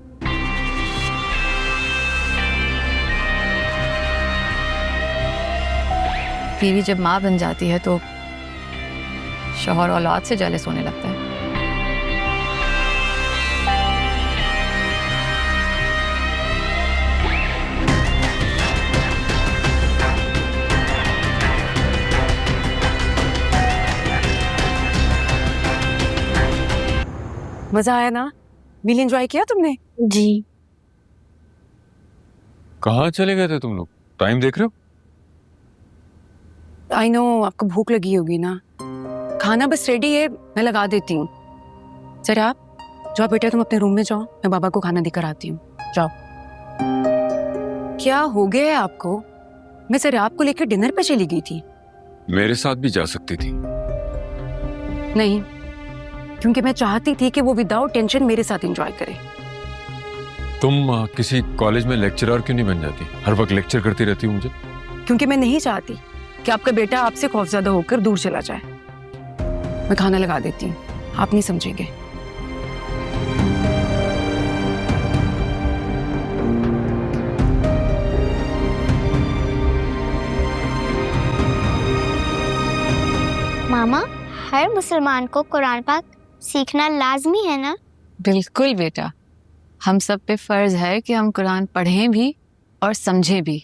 बीवी जब माँ बन जाती है तो शौहर औलाद से जेलस होने लगता है। मजा आया ना? मील एंजॉय किया तुमने? जी। कहाँ चले गए थे तुम लोग? टाइम देख रहे हो? आई नो आपको भूख लगी होगी ना। खाना बस रेडी है, मैं लगा देती हूँ। जरा आप जाओ बेटा, तुम अपने रूम में जाओ, मैं बाबा को खाना देकर आती हूँ। जाओ। क्या हो गया है आपको? मैं जरा आपको लेकर डिनर पे चली गई थी। मेरे साथ भी जा सकती थी। नहीं, क्योंकि मैं चाहती थी कि वो विदाउट टेंशन मेरे साथ एंजॉय करे। तुम किसी कॉलेज में लेक्चरर क्यों नहीं बन जाती? हर वक्त लेक्चर करती रहती हो मुझे। क्योंकि मैं नहीं चाहती कि आपका बेटा आपसे खौफजदा होकर दूर चला जाए। मैं खाना लगा देती हूँ, आप नहीं समझेंगे। मामा, हर मुसलमान को कुरान पाक सीखना लाजमी है ना? बिल्कुल बेटा, हम सब पे फर्ज है कि हम कुरान पढ़ें भी और समझें भी,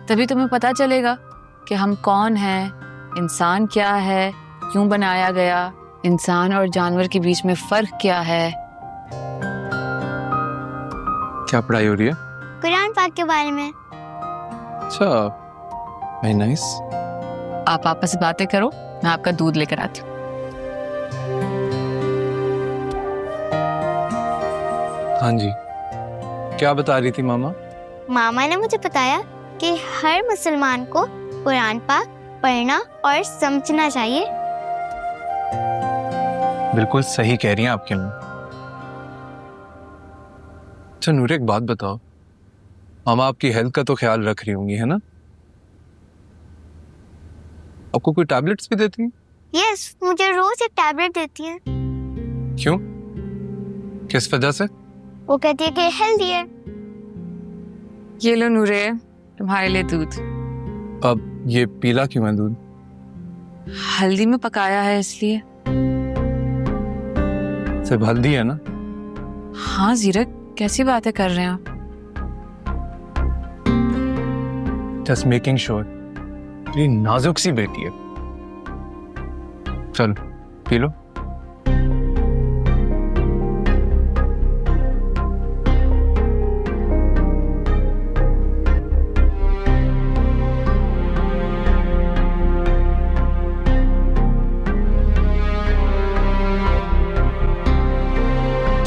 तभी तुम्हें पता चलेगा कि हम कौन हैं, इंसान क्या है, क्यों बनाया गया, इंसान और जानवर के बीच में फर्क क्या है। क्या पढ़ाई हो रही है? कुरान पाक के बारे में। अच्छा, वेरी नाइस। आप आपस में बातें करो, मैं आपका दूध लेकर आती हूँ। हाँ जी, क्या बता रही थी मामा? मामा ने मुझे बताया कि हर मुसलमान को कुरान पाक पढ़ना और समझना चाहिए। बिल्कुल सही कह रही हैं आपकी अम्मी। अच्छा नूर, एक बात बताओ, मामा आपकी हेल्थ का तो ख्याल रख रही होंगी, है ना? आपको कोई टैबलेट्स भी देती हैं? यस, मुझे रोज एक टैबलेट देती है। क्यों? किस वजह से? वो कहती है कि हेल्दी है। ये लो नूरे, तुम्हारे लिए दूध। अब ये पीला क्यों है दूध? हल्दी में पकाया है इसलिए। सिर्फ हल्दी है ना? हाँ जीरक, कैसी बातें कर रहे हैं आप? Just making sure. मेरी नाजुक सी बेटी है। चलो पी लो।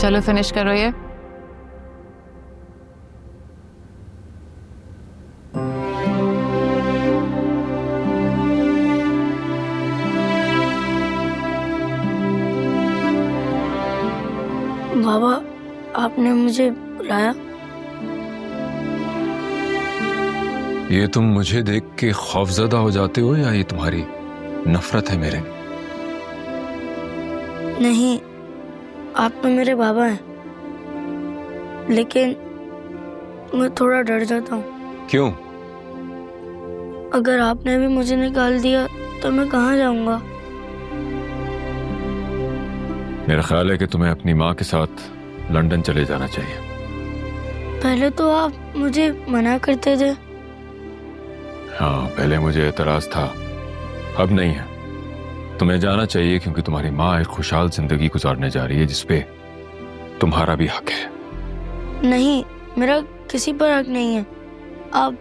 चलो फिनिश करो ये। बाबा, आपने मुझे बुलाया? ये तुम मुझे देख के खौफजदा हो जाते हो या ये तुम्हारी नफरत है मेरे? नहीं, आप तो मेरे बाबा हैं, लेकिन मैं थोड़ा डर जाता हूँ। क्यों? अगर आपने भी मुझे निकाल दिया तो मैं कहाँ जाऊँगा? मेरा ख्याल है कि तुम्हें अपनी माँ के साथ लंदन चले जाना चाहिए। पहले तो आप मुझे मना करते थे। हाँ, पहले मुझे एतराज था, अब नहीं है। तुम्हें जाना चाहिए क्योंकि तुम्हारी माँ एक खुशहाल जिंदगी गुजारने जा रही है जिसपे तुम्हारा भी हक है। नहीं, मेरा किसी पर हक नहीं है। आप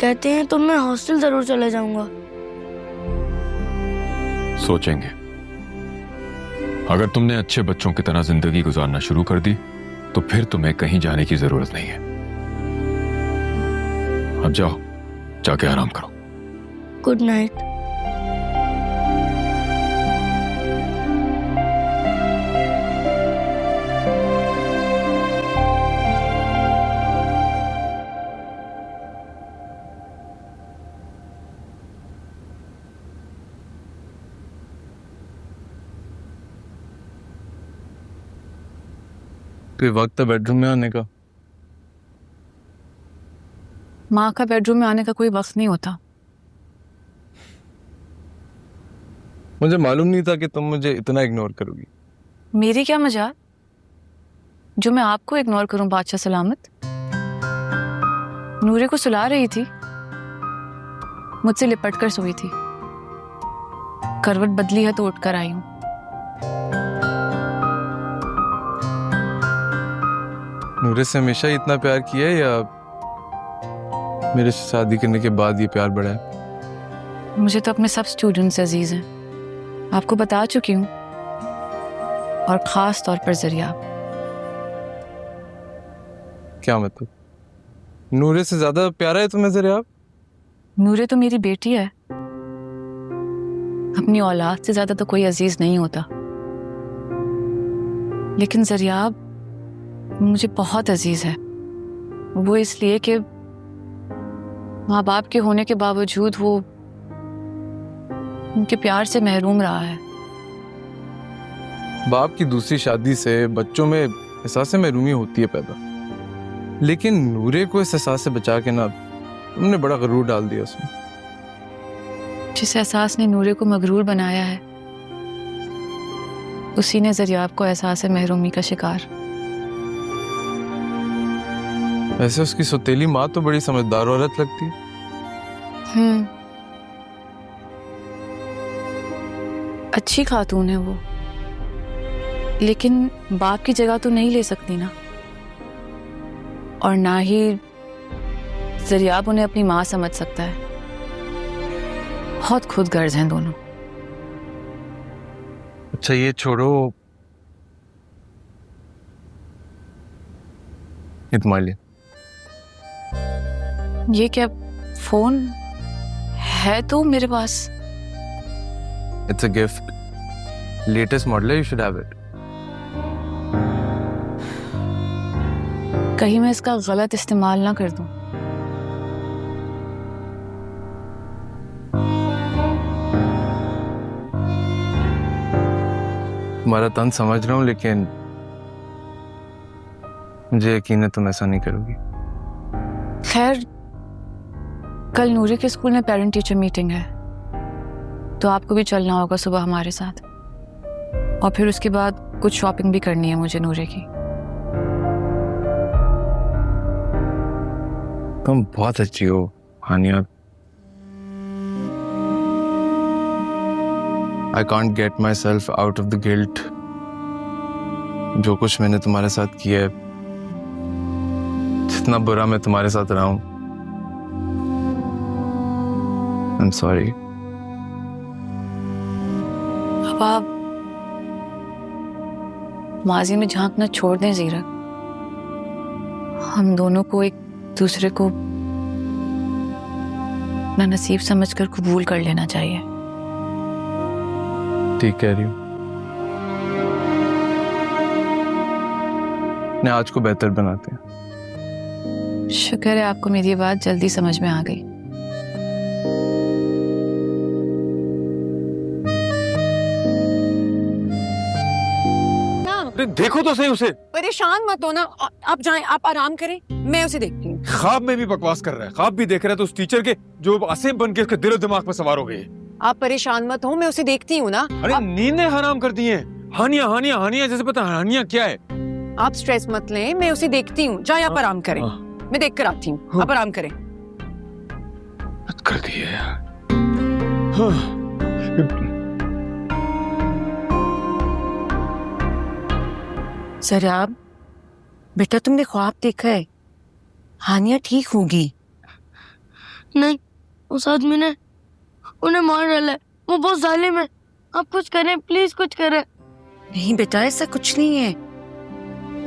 कहते हैं तो मैं हॉस्टल जरूर चले जाऊंगा। सोचेंगे। अगर तुमने अच्छे बच्चों की तरह जिंदगी गुजारना शुरू कर दी तो फिर तुम्हें कहीं जाने की जरूरत नहीं है। अब जाओ, जाके आराम करो। Good night. कोई वक्त है बेडरूम में आने का? माँ का बेडरूम में आने का कोई वक्त नहीं होता। मुझे मालूम नहीं था कि तुम मुझे इतना इग्नोर करोगी। मेरी क्या मजाल, जो मैं आपको इग्नोर करूं बादशाह सलामत। नूरे को सुला रही थी, मुझसे लिपट कर सोई थी, करवट बदली है तो उठकर आई हूं। नूरे से हमेशा ही इतना प्यार किया है या मेरे से शादी करने के बाद ये प्यार बढ़ा है? मुझे तो अपने सब स्टूडेंट्स अजीज हैं, आपको बता चुकी हूँ, और खास तौर पर जरिया। क्या मतलब? नूरे से ज्यादा प्यारा है तुम्हें जरिया? नूरे तो मेरी बेटी है, अपनी औलाद से ज्यादा तो कोई अजीज नहीं होता, लेकिन जरिया मुझे बहुत अजीज है। वो इसलिए कि माँ बाप के होने के बावजूद वो उनके प्यार से महरूम रहा है। बाप की दूसरी शादी से बच्चों में एहसास महरूमी होती है पैदा, लेकिन नूरे को इस एहसास से बचा के ना तुमने बड़ा गरूर डाल दिया उसमें। जिस एहसास ने नूरे को मगरूर बनाया है, उसी ने ज़रियाब को एहसास महरूमी का शिकार। वैसे उसकी सौतेली माँ तो बड़ी समझदार औरत लगती है। अच्छी खातून है वो, लेकिन बाप की जगह तो नहीं ले सकती ना, और ना ही ज़रियाब उन्हें अपनी माँ समझ सकता है। बहुत खुदगर्ज हैं दोनों। अच्छा ये छोड़ो, ये तुम्हारे लिए। ये क्या फोन है तो मेरे पास? It's a gift, latest model है, यू शुड हैव इट। कहीं मैं इसका गलत इस्तेमाल ना कर दूं। तुम्हारा तन समझ रहा हूं, लेकिन मुझे यकीन है तुम ऐसा नहीं करोगी। खैर, कल नूरे के स्कूल में पेरेंट टीचर मीटिंग है, तो आपको भी चलना होगा सुबह हमारे साथ, और फिर उसके बाद कुछ शॉपिंग भी करनी है मुझे नूरे की। तुम बहुत अच्छी हो हानिया। I can't get myself out of the guilt। जो कुछ मैंने तुम्हारे साथ किया है, जितना बुरा मैं तुम्हारे साथ रहा हूं, I'm sorry। अब आप माजी में झांकना छोड़ दें ज़ीरक। हम दोनों को एक दूसरे को अपना नसीब समझकर कबूल कर लेना चाहिए। ठीक कह रही हूँ। ने आज को बेहतर बनाते हैं। शुक्र है आपको मेरी ये बात जल्दी समझ में आ गई। देखो तो सही उसे। परेशान मत हो ना, आप जाएं, आप आराम करें, मैं उसे देखती हूँ। ख्वाब में भी बकवास कर रहा है, ख्वाब भी देख रहा है तो उस टीचर के जो असीम बन के उसके दिलो दिमाग पर सवार हो गए। आप परेशान मत हो, मैं उसे देखती हूँ ना। अरे नींदें हराम कर दी हैं। हानिया हानिया हानिया जैसे पता हानिया क्या है। आप स्ट्रेस मत लें, मैं उसे देखती हूँ। जाए आप आराम करें, मैं देख कर आती हूँ। आप आराम करें। कर दिया यार। ज़रियाब बेटा, तुमने ख्वाब देखा है, हानिया ठीक होगी। नहीं, उस आदमी ने उन्हें मार डाला है, वो बहुत जालिम है। आप कुछ करें प्लीज, कुछ करें। नहीं बेटा, ऐसा कुछ नहीं है,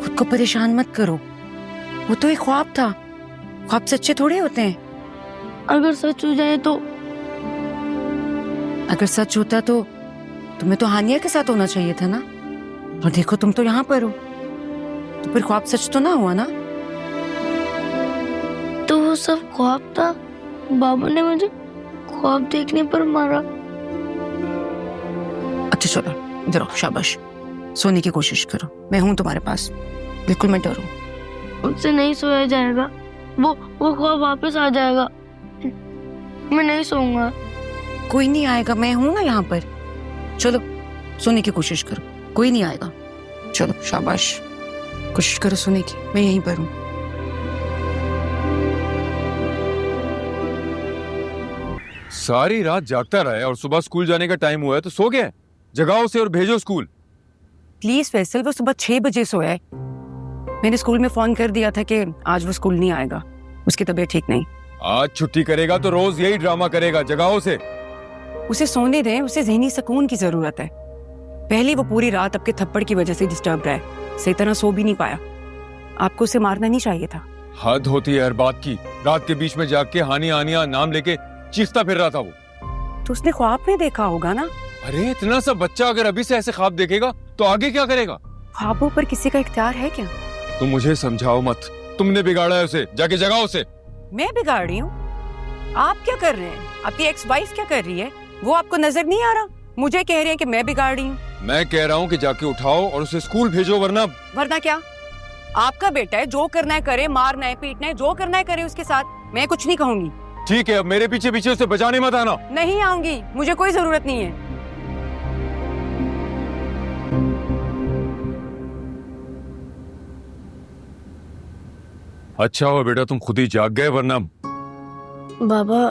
खुद को परेशान मत करो। वो तो एक ख्वाब था, ख्वाब सच्चे थोड़े होते हैं। अगर सच हो जाए तो? अगर सच होता तो तुम्हें तो हानिया के साथ होना चाहिए था ना, और देखो तुम तो यहाँ पर हो, तो फिर ख्वाब सच तो ना हुआ ना। तो वो सब ख्वाब था, बाबा ने मुझे ख्वाब देखने पर मारा। अच्छा चलो इधर आओ, शाबाश, सोने की कोशिश करो, मैं हूँ तुम्हारे पास, बिल्कुल मत डरो। मुझसे नहीं सोया जाएगा, वो ख्वाब वापस आ जाएगा। मैं नहीं सोऊंगा। कोई नहीं आएगा, मैं हूं ना यहाँ पर। चलो सोने की कोशिश करो, कोई नहीं आएगा। चलो शाबाश, कोशिश करो सोने की, मैं यहीं पर हूँ। सारी रात जागता रहा है और सुबह स्कूल जाने का टाइम हुआ है तो सो गया। जगाओ उसे और भेजो स्कूल। प्लीज फैसल, वो सुबह 6 बजे सोया है। मैंने स्कूल में फोन कर दिया था कि आज वो स्कूल नहीं आएगा, उसकी तबीयत ठीक नहीं। आज छुट्टी करेगा तो रोज यही ड्रामा करेगा। जगाओ उसे सोने दें, उसे ज़हनी सुकून की जरूरत है। पहले वो पूरी रात आपके थप्पड़ की वजह से डिस्टर्ब रहा है, सही तरह सो भी नहीं पाया। आपको उसे मारना नहीं चाहिए था। हद होती है हर बात की। रात के बीच में जाग के हानिया हानिया नाम लेके चीखता फिर रहा था वो। तो उसने ख्वाब में देखा होगा ना। अरे इतना सा बच्चा अगर अभी से ऐसे ख्वाब देखेगा तो आगे क्या करेगा? ख्वाबों पर किसी का इख्तियार है क्या? तुम मुझे समझाओ मत, तुमने बिगाड़ा है उसे, जाके जगाओ उसे। मैं बिगाड़ रही हूँ? आप क्या कर रहे हैं? आपकी एक्स वाइफ क्या कर रही है? वो आपको नजर नहीं आ रहा? मुझे कह रहे हैं कि मैं बिगाड़ रही हूँ। मैं कह रहा हूँ कि जाके उठाओ और उसे स्कूल भेजो, वरना क्या? आपका बेटा है, जो करना है करे, मारना है पीटना है, जो करना है करे उसके साथ, मैं कुछ नहीं कहूंगी। ठीक है, अब मेरे पीछे पीछे उसे बचाने मत आना। नहीं आऊंगी, मुझे कोई जरूरत नहीं है। अच्छा हुआ बेटा तुम खुद ही जाग गए, वरना। बाबा,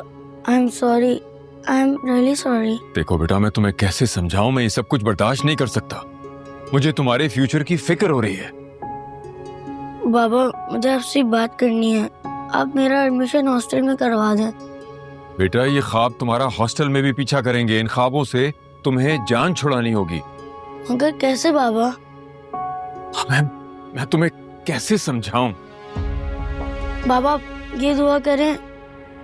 I am sorry, I am really sorry. देखो बेटा, मैं तुम्हें कैसे समझाऊं, मैं ये सब कुछ बर्दाश्त नहीं कर सकता। मुझे तुम्हारे फ्यूचर की फिक्र हो रही है। बाबा, मुझे आपसे बात करनी है। आप मेरा एडमिशन हॉस्टल में करवा दें। बेटा, ये ख्वाब तुम्हारा हॉस्टल में भी पीछा करेंगे। इन ख्वाबों से तुम्हें जान छुड़ानी होगी। मगर कैसे बाबा? मैं तुम्हें कैसे समझाऊं? बाबा, ये दुआ करें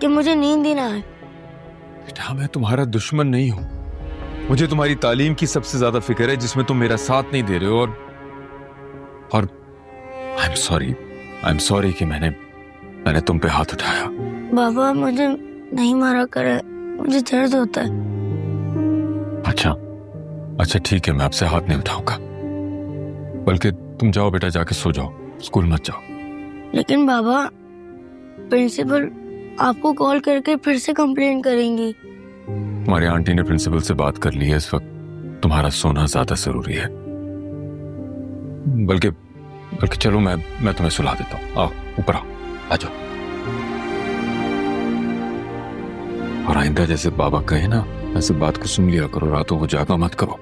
कि मुझे नींद ही ना आए। बेटा, मैं तुम्हारा दुश्मन नहीं हूं। मुझे तुम्हारी तालीम की सबसे ज्यादा फिक्र है, जिसमें तुम मेरा साथ नहीं दे रहे हो। और आई एम सॉरी कि मैंने तुम पे हाथ उठाया। बाबा, मुझे नहीं मारा करे, मुझे दर्द होता है। अच्छा ठीक है, मैं आपसे हाथ नहीं उठाऊंगा। बल्कि तुम जाओ बेटा, जाके सो जाओ, स्कूल मत जाओ। लेकिन बाबा, प्रिंसिपल आपको कॉल करके फिर से कंप्लेंट करेंगी। तुम्हारी आंटी ने प्रिंसिपल से बात कर ली है। इस वक्त तुम्हारा सोना ज्यादा जरूरी है। बल्कि चलो, मैं तुम्हें सुला देता हूँ। आओ, ऊपर आओ, आ जाओ। और आइंदा जैसे बाबा कहे ना, ऐसे बात को सुन लिया करो। रातों को जागा मत करो।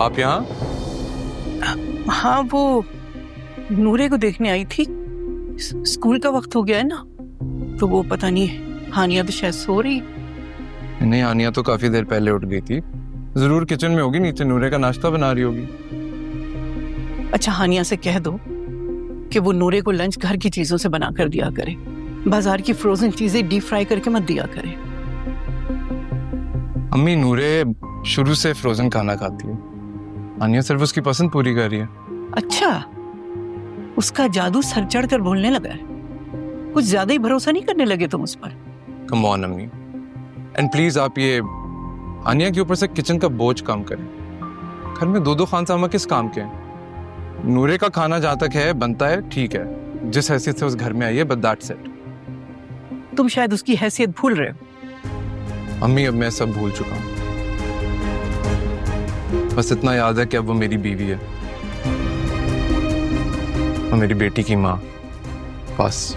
आप यहाँ? हाँ, वो नूरे को देखने आई थी। स्कूल का वक्त हो गया है ना, तो वो पता नहीं, हानिया तो शायद सो रही। नहीं, हानिया तो काफी देर पहले उठ गई थी। जरूर किचन में होगी, नीचे नूरे का नाश्ता बना रही होगी। अच्छा, हानिया से कह दो कि वो नूरे को लंच घर की चीजों से बना कर दिया करे। बाजार की फ्रोजन चीजें डीप फ्राई करके मत दिया करे। अम्मी, नूरे शुरू से फ्रोजन खाना खाती है। हानिया सिर्फ उसकी पसंद पूरी कर रही है। अच्छा, उसका जादू सर चढ़ कर बोलने लगा है। कुछ ज्यादा ही भरोसा नहीं करने लगे तुम उस पर। कम ऑन अम्मी, एंड प्लीज आप ये हानिया के ऊपर से किचन का बोझ कम करें। घर में दो खानसामा किस काम के हैं? नूरे का खाना जहां तक है बनता है, ठीक है, जिस हैसियत से उस घर में आई है, बट दैट्स इट। तुम शायद उसकी हैसियत भूल रहे हो। अम्मी, अब मैं सब भूल चुका हूँ। बस इतना याद है कि अब वो मेरी बीवी है और मेरी बेटी की माँ। बस।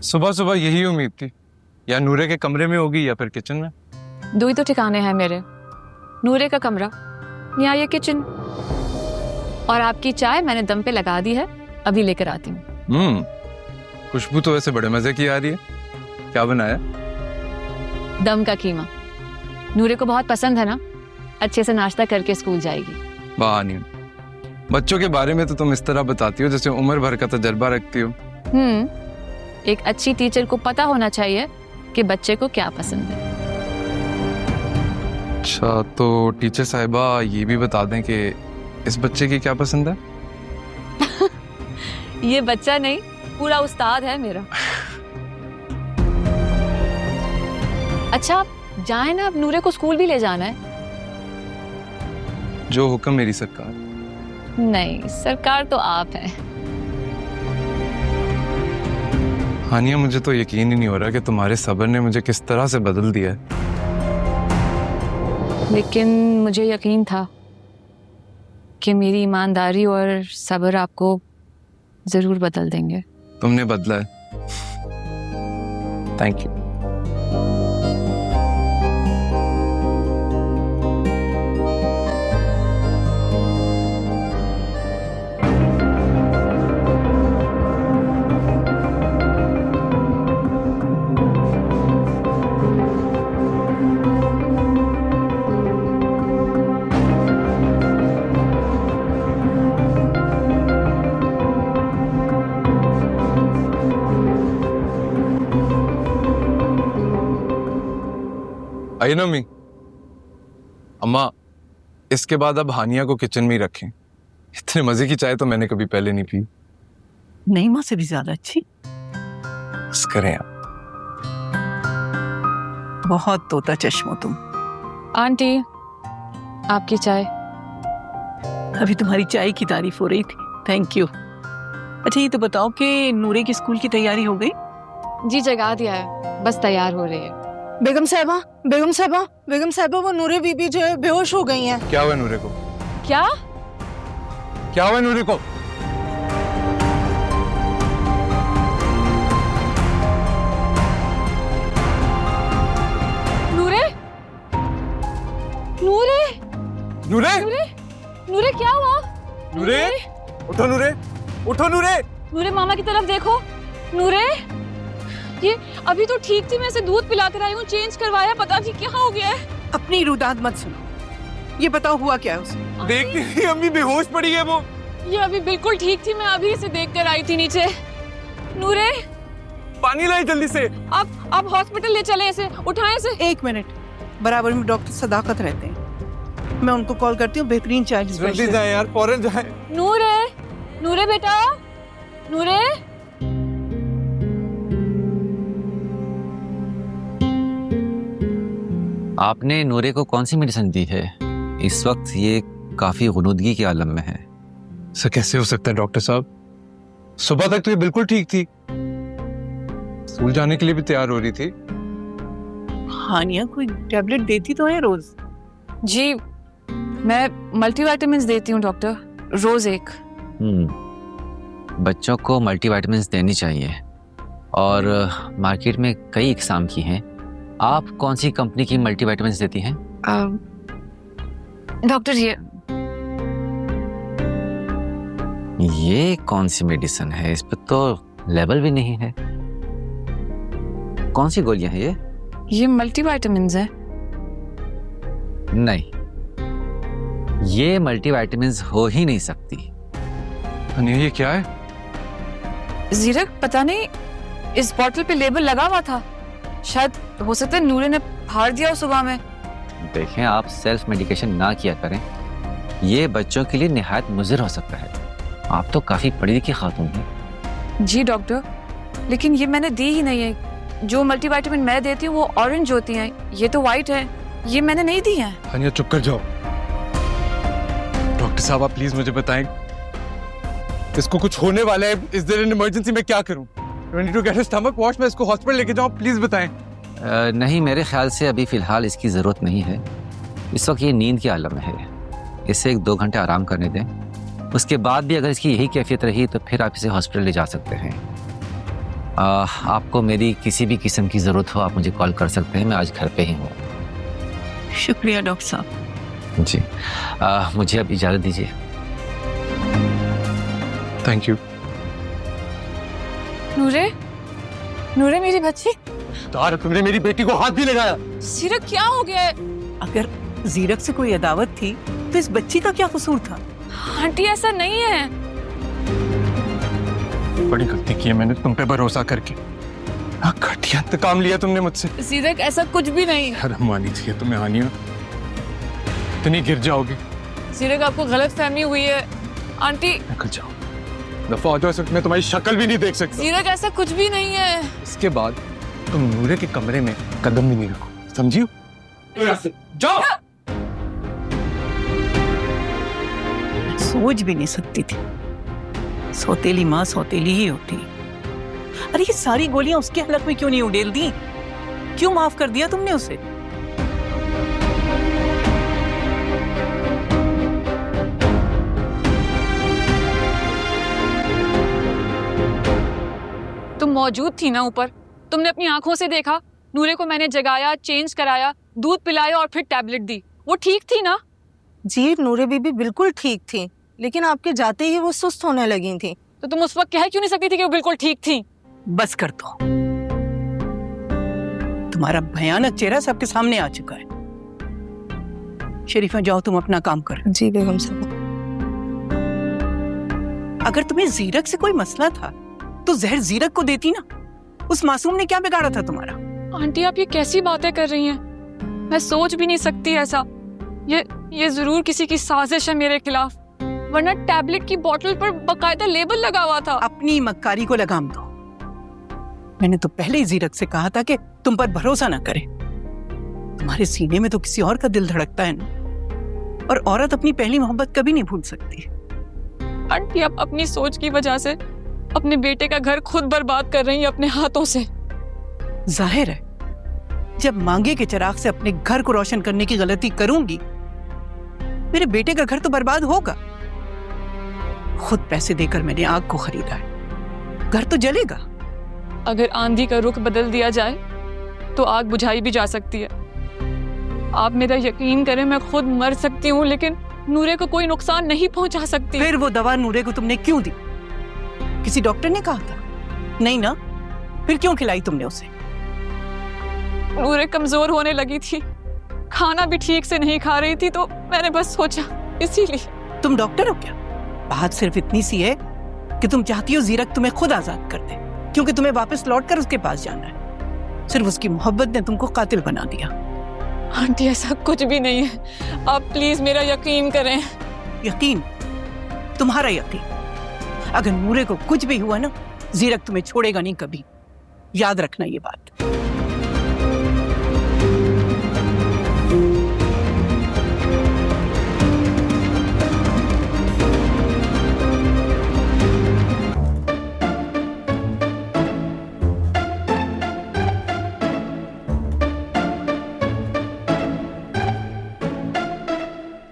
सुबह सुबह यही उम्मीद थी, या नूरे के कमरे में होगी या फिर किचन में। दो ही तो ठिकाने हैं मेरे, नूरे का कमरा या ये किचन। और आपकी चाय मैंने दम पे लगा दी है, अभी लेकर आती हूँ। खुशबू तो वैसे बड़े मजे की आ रही है। क्या बनाया? दम का कीमा। नूरे को बहुत पसंद है ना, अच्छे से नाश्ता करके स्कूल जाएगी। वाह नहीं, बच्चों के बारे में तो तुम इस तरह बताती हो जैसे उम्र भर का तजर्बा रखती हो। एक अच्छी टीचर को पता होना चाहिए कि बच्चे को क्या पसंद है। अच्छा, तो टीचर साहिबा ये भी बता दें कि इस बच्चे की क्या पसंद है? ये बच्चा नहीं, पूरा उस्ताद है मेरा। अच्छा, आप जाए ना, अब नूरे को स्कूल भी ले जाना है। जो हुक्म मेरी सरकार। नहीं, सरकार तो आप हैं। हानिया, मुझे तो यकीन ही नहीं हो रहा कि तुम्हारे सब्र ने मुझे किस तरह से बदल दिया है। लेकिन मुझे यकीन था कि मेरी ईमानदारी और सब्र आपको जरूर बदल देंगे। तुमने बदला है, थैंक यू। आइए ना अम्मी। अम्मा, इसके बाद अब हानिया को किचन में ही रखें। इतने मजे की चाय तो मैंने कभी पहले नहीं पी। नहीं माँ से भी ज्यादा अच्छी। बस करें आप। बहुत तोता चश्मो तुम। आंटी, आपकी चाय। अभी तुम्हारी चाय की तारीफ हो रही थी, थैंक यू। अच्छा ये तो बताओ कि नूरे की स्कूल की तैयारी हो गई? जी जगा दिया है, बस तैयार हो रही है। बेगम साहबा, बेगम साहबा, बेगम साहबा, वो नूरे बीबी जो है बेहोश हो गई हैं। क्या हुआ नूरे को? क्या क्या हुआ नूरे को? नूरे? नूरे? नूरे? नूरे? नूरे क्या हुआ? नूरे? उठो नूरे, उठो नूरे। नूरे मामा की तरफ देखो। नूरे, ये अभी तो ठीक थी, मैं इसे दूध पिला कर आई हूँ, चेंज करवाया, पता नहीं क्या हो गया है। अपनी रुदाद मत सुनो, ये बताओ हुआ क्या है उसे? देख नहीं रही अम्मी, बेहोश पड़ी है वो। ये अभी बिल्कुल ठीक थी, मैं अभी इसे देख कर आई थी नीचे। नूरे, पानी लाई जल्दी से। आप हॉस्पिटल ले चले इसे, उठाएं इसे। 1 मिनट, बराबर में डॉक्टर सदाकत रहते हैं, मैं उनको कॉल करती हूँ, बेहतरीन चाइल्ड जल्दी स्पेशलिस्ट। जाए यार, फौरन जाए। नूरे, नूरे बेटा, नूरे। आपने नूरे को कौन सी मेडिसिन दी है? इस वक्त ये काफी गुनूदगी के आलम में है। सर कैसे हो सकता है डॉक्टर साहब? सुबह तक तो ये बिल्कुल ठीक थी, स्कूल जाने के लिए भी तैयार हो रही थी। हानिया कोई टैबलेट देती तो है रोज? जी, मैं मल्टीविटामिन्स देती हूँ डॉक्टर, रोज एक। बच्चों को मल्टीविटामिन्स देनी चाहिए और मार्केट में कई इकसाम की हैं। आप कौन सी कंपनी की मल्टीविटामिन्स देती हैं? डॉक्टर ये कौन सी मेडिसिन है? इस पर तो लेबल भी नहीं है। कौन सी गोलियां हैं ये मल्टीविटामिन्स है। नहीं, ये मल्टीविटामिन्स हो ही नहीं सकती। अनिया ये क्या है? जीरक, पता नहीं, इस बोतल पे लेबल लगा हुआ था, शायद हो सकता है नूरे ने फाड़ दिया हो सुबह में। देखें, आप सेल्फ मेडिकेशन ना किया करें, ये बच्चों के लिए निहायत मुज़िर हो सकता है। आप तो काफी पढ़ी लिखी खातून हैं। जी डॉक्टर, लेकिन ये मैंने दी ही नहीं है। जो मल्टीविटामिन मैं देती हूँ वो ऑरेंज होती हैं, ये तो वाइट है, ये मैंने नहीं दी है। अनिया चुप कर जाओ। डॉक्टर साहब आप प्लीज मुझे बताएं, इसको कुछ होने वाला है, इस देर इन इमरजेंसी में क्या करूं? I need to get a stomach wash, मैं इसको हॉस्पिटल लेके जाऊं, प्लीज बताएं। नहीं, मेरे ख्याल से अभी फिलहाल इसकी जरूरत नहीं है। इस वक्त ये नींद के आलम में है, इसे 1-2 घंटे आराम करने दें। उसके बाद भी अगर इसकी यही कैफियत रही तो फिर आप इसे हॉस्पिटल ले जा सकते हैं। आपको मेरी किसी भी किस्म की ज़रूरत हो आप मुझे कॉल कर सकते हैं, मैं आज घर पे ही हूँ। शुक्रिया डॉक्टर साहब। जी, मुझे अब इजाज़त दीजिए। Thank you. नूरे, नूरे मेरी बच्ची। तार, तुमने मेरी बेटी को हाथ भी लगाया। जीरक क्या हो गया है? अगर जीरक से कोई अदावत थी तो इस बच्ची का क्या कसूर था? आंटी ऐसा नहीं है। बड़ी गलती की है मैंने तुम पे भरोसा करके। घटिया इंतकाम लिया तुमने मुझसे। जीरक ऐसा कुछ भी नहीं। शर्म आनी चाहिए तुम्हें हानिया, इतनी गिर जाओगी। जीरक आपको गलत फहमी हुई है। आंटी निकल जाओ, दफा हो जाओ, इस वक्त मैं तुम्हारी शक्ल भी नहीं देख सकता। जीरक ऐसा कुछ भी नहीं है। इसके बाद तुम नूरे के कमरे में कदम भी नहीं रखो, समझियो? जाओ। सोच भी नहीं सकती थी, सौतेली माँ सौतेली ही होती। अरे ये सारी गोलियां उसके हलक में क्यों नहीं उड़ेल दी? क्यों माफ कर दिया तुमने उसे? तुम मौजूद थी ना ऊपर, तुमने अपनी आंखों से देखा। नूरे को मैंने जगाया, चेंज कराया, दूध पिलाया और फिर टैबलेट दी। वो ठीक थी ना? जी नूरे बीबी बिल्कुल ठीक थी, लेकिन आपके जाते ही वो सुस्त होने लगी थी। तो तुम उस वक्त कह क्यों नहीं सकती थी कि वो बिल्कुल ठीक थी? बस कर दो, तुम्हारा भयानक चेहरा सबके सामने आ चुका है। शरीफा जाओ तुम अपना काम करो। जी बेगम साहब। अगर तुम्हें जीरक से कोई मसला था तो जहर जीरक को देती ना। उस मासूम ने क्या बिगाड़ा था तुम्हारा? आंटी आप ये कैसी बातें कर रही हैं? मैं सोच भी नहीं सकती ऐसा। ये जरूर किसी की साजिश है मेरे खिलाफ, वरना टैबलेट की बोतल पर बकायदा लेबल लगा हुआ था। अपनी मक्कारी को लगाम दो। मैंने तो पहले ही जीरक से कहा था कि तुम पर भरोसा ना करे। तुम्हारे सीने में तो किसी और का दिल धड़कता है ना, और औरत अपनी पहली मोहब्बत कभी नहीं भूल सकती। आंटी आप अपनी सोच की वजह से अपने बेटे का घर खुद बर्बाद कर रही हैं अपने हाथों से। जाहिर है, जब मांगे के चिराग से अपने घर को रोशन करने की गलती करूंगी, मेरे बेटे का घर तो बर्बाद होगा। खुद पैसे देकर मैंने आग को खरीदा है, घर तो जलेगा। अगर आंधी का रुख बदल दिया जाए तो आग बुझाई भी जा सकती है। आप मेरा यकीन करें, मैं खुद मर सकती हूँ लेकिन नूरे को कोई नुकसान नहीं पहुंचा सकती। फिर वो दवा नूरे को तुमने क्यों दी? किसी डॉक्टर ने कहा था? नहीं ना, फिर क्यों खिलाई तुमने उसे? नूरे कमजोर होने लगी थी, खाना भी ठीक से नहीं खा रही थी, तो मैंने बस सोचा, इसीलिए। तुम डॉक्टर हो क्या? बात सिर्फ इतनी सी है कि तुम चाहती हो जीरक तुम्हें खुद आजाद कर दे, क्योंकि तुम्हें वापस लौटकर उसके पास जाना है। सिर्फ उसकी मोहब्बत ने तुमको कातिल बना दिया। आंटी ऐसा कुछ भी नहीं है, आप प्लीज मेरा यकीन करें। यकीन? तुम्हारा यकीन? अगर नूरे को कुछ भी हुआ ना, जीरक तुम्हें छोड़ेगा नहीं कभी। याद रखना ये बात।